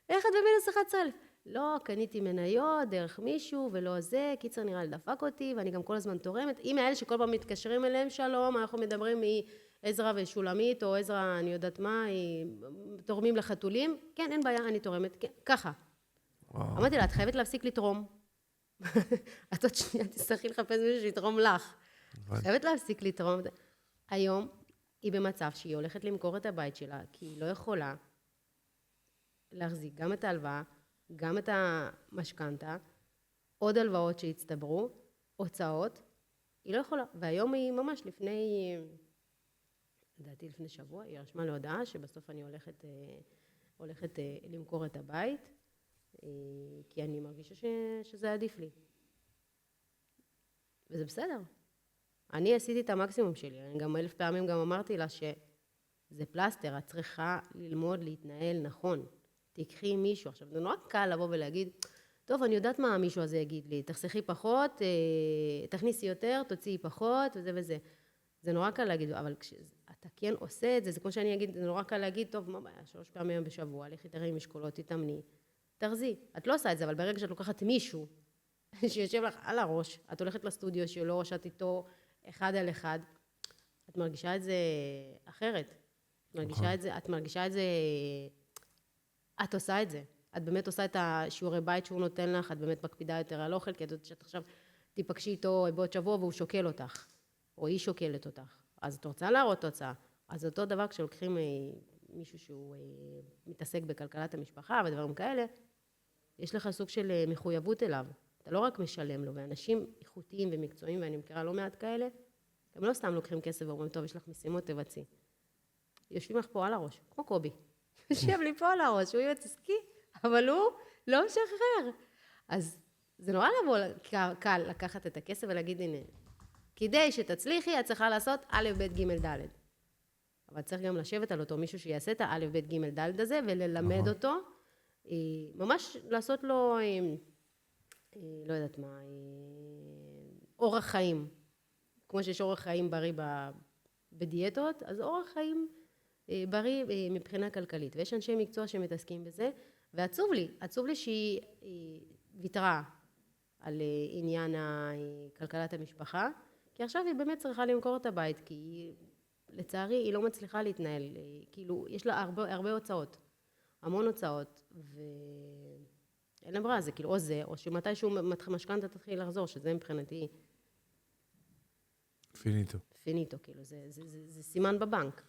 איך את במינוס 11,000? לא, קניתי מניות דרך מישהו ולא זה, קיצר נראה לי דפק אותי, ואני גם כל הזמן תורמת. אם האלה שכל פעם מתקשרים אליהם, שלום, אנחנו מדברים מעזרא ושולמית, או עזרא, אני יודעת מה, תורמים לחתולים, כן, אין בעיה, אני תורמת, כן, ככה. אמרתי לה, את חייבת להפסיק לתרום. את עוד שנייה תצטרכי לחפש מישהו שיתרום לך. חייבת להפסיק לתרום. היום היא במצב שהיא הולכת למכור את הבית שלה, כי היא לא יכולה להחזיק גם את ההלוואה, גם את המשכנתה, עוד הלוואות שהצטברו, הוצאות, היא לא יכולה. והיום היא ממש לדעתי לפני שבוע, היא רשמה להודעה שבסוף אני הולכת למכור את הבית, כי אני מרגישה שזה עדיף לי. וזה בסדר. אני עשיתי את המקסימום שלי, אני גם 1,000 פעמים גם אמרתי לה שזה פלסטר, את צריכה ללמוד להתנהל נכון. תיקחי מישהו. עכשיו, זה נורא קל לבוא ולהגיד, טוב, אני יודעת מה המישהו הזה יגיד לי, תחסכי פחות, תכניסי יותר, תוציאי פחות, וזה וזה. זה נורא קל להגיד, אבל כשאתה כן עושה את זה, זה כמו שאני אגיד, זה נורא קל להגיד, טוב, מה בעיה, 3 פעמים בשבוע, לכי תראי משקולות, תתאמני, תרזי. את לא עושה את זה, אבל ברגע שאת לוקחת מישהו, שיושב לך על הראש, את הולכת לסטודיו שלו, או שאת איתו 1 על 1, את מרגישה את זה אחרת. את מרגישה את זה, את עושה את זה. את באמת עושה את השיעורי בית שהוא נותן לך, את באמת מקפידה יותר על אוכל, כי את יודעת שאת עכשיו תיפגשי איתו בעוד שבוע והוא שוקל אותך, או היא שוקלת אותך. אז את רוצה להראות תוצאה. אז אותו דבר כשלוקחים מישהו שהוא מתעסק בכלכלת המשפחה ודברים כאלה, יש לך סוג של מחויבות אליו. אתה לא רק משלם לו, ואנשים איכותיים ומקצועיים, ואני מכירה לא מעט כאלה, הם לא סתם לוקחים כסף ואומרים, טוב, יש לך משימות, תבצעי. יושבים לך פה על הראש, כמו קובי. יושב לי פה על הראש, הוא יוצסקי, אבל הוא לא משחרר. אז זה נורא לבוא, קל לקחת את הכסף ולהגיד, הנה, כדי שתצליחי, את צריכה לעשות א', ב', ג', ד'. אבל צריך גם לשבת על אותו מישהו שיעשה את הא', ב', ג', ד' הזה, וללמד אותו, ממש לעשות לו, לא יודעת מה, אורח חיים. כמו שיש אורח חיים בריא בדיאטות, אז אורח חיים בריא מבחינה כלכלית. ויש אנשי מקצוע שמתעסקים בזה, ועצוב לי שהיא ויתרה על עניין כלכלת המשפחה, כי עכשיו היא באמת צריכה למכור את הבית, כי לצערי היא לא מצליחה להתנהל, כאילו יש לה הרבה הוצאות, המון הוצאות, ואין לה ברירה, זה כאילו או זה, או שמתישהו משכנתה תתחיל לחזור, שזה מבחינתי פיניטו, כאילו, זה סימן בבנק.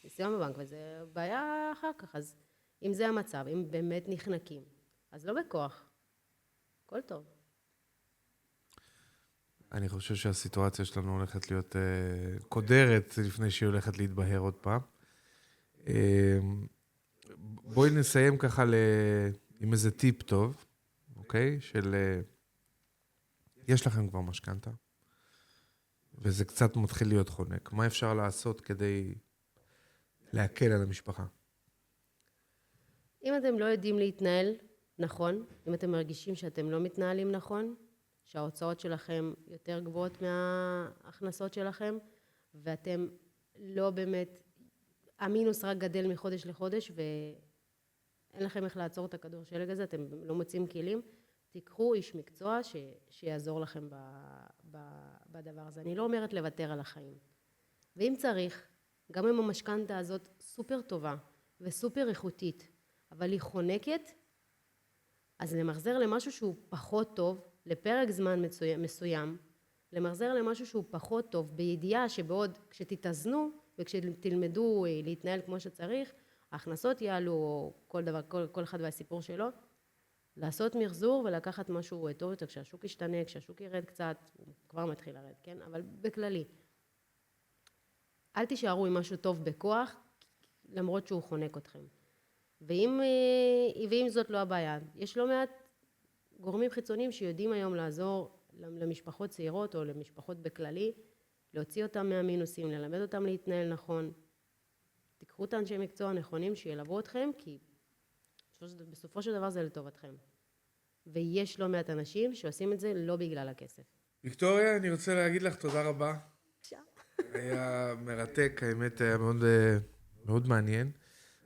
זה סימן בבנק, וזה בעיה אחר כך. אז אם זה המצב, אם באמת נחנקים, אז לא בכוח. הכל טוב. אני חושב שהסיטואציה שלנו הולכת להיות קודרת לפני שהיא הולכת להתבהר עוד פעם. בואי נסיים ככה עם איזה טיפ טוב, אוקיי? יש לכם כבר משכנתה, וזה קצת מתחיל להיות חונק. מה אפשר לעשות כדי להקל על המשפחה? אם אתם לא יודעים להתנהל נכון, אם אתם מרגישים שאתם לא מתנהלים נכון, שההוצאות שלכם יותר גבוהות מההכנסות שלכם, ואתם לא באמת, המינוס רק גדל מחודש לחודש, ואין לכם איך לעצור את הכדור שלג הזה, אתם לא מוצאים כלים, תיקחו איש מקצוע שיעזור לכם בדבר הזה. אני לא אומרת לוותר על החיים. ואם צריך, גם אם המשכנתה הזאת סופר טובה וסופר איכותית, אבל היא חונקת, אז למחזר למשהו שהוא פחות טוב, לפרק זמן מסוים, למחזר למשהו שהוא פחות טוב, בידיעה שבעוד כשתתאזנו וכשתלמדו להתנהל כמו שצריך, ההכנסות יעלו, או כל דבר, כל אחד והסיפור שלו, לעשות מחזור ולקחת משהו טוב יותר, כשהשוק ישתנה, כשהשוק ירד קצת, הוא כבר מתחיל לרד, כן? אבל בכללי, אל תישארו עם משהו טוב בכוח, למרות שהוא חונק אתכם. ואם זאת לא הבעיה, יש לא מעט גורמים חיצוניים שיודעים היום לעזור למשפחות צעירות או למשפחות בכללי, להוציא אותם מהמינוסים, ללמד אותם להתנהל נכון. תיקחו את האנשי מקצוע הנכונים שילוו אתכם, כי בסופו של דבר זה לטובתכם. ויש לא מעט אנשים שעושים את זה לא בגלל הכסף. ויקטוריה, אני רוצה להגיד לך תודה רבה. היה מרתק, האמת היה מאוד מעניין.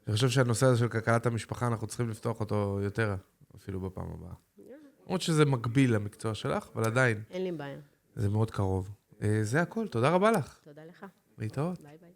אני חושב שהנושא הזה של כלכלת המשפחה, אנחנו צריכים לפתוח אותו יותר, אפילו בפעם הבאה. למרות שזה מקביל למקצוע שלך, אבל עדיין. אין לי בעיה. זה מאוד קרוב. זה הכל, תודה רבה לך. תודה לך. להתראות. ביי ביי.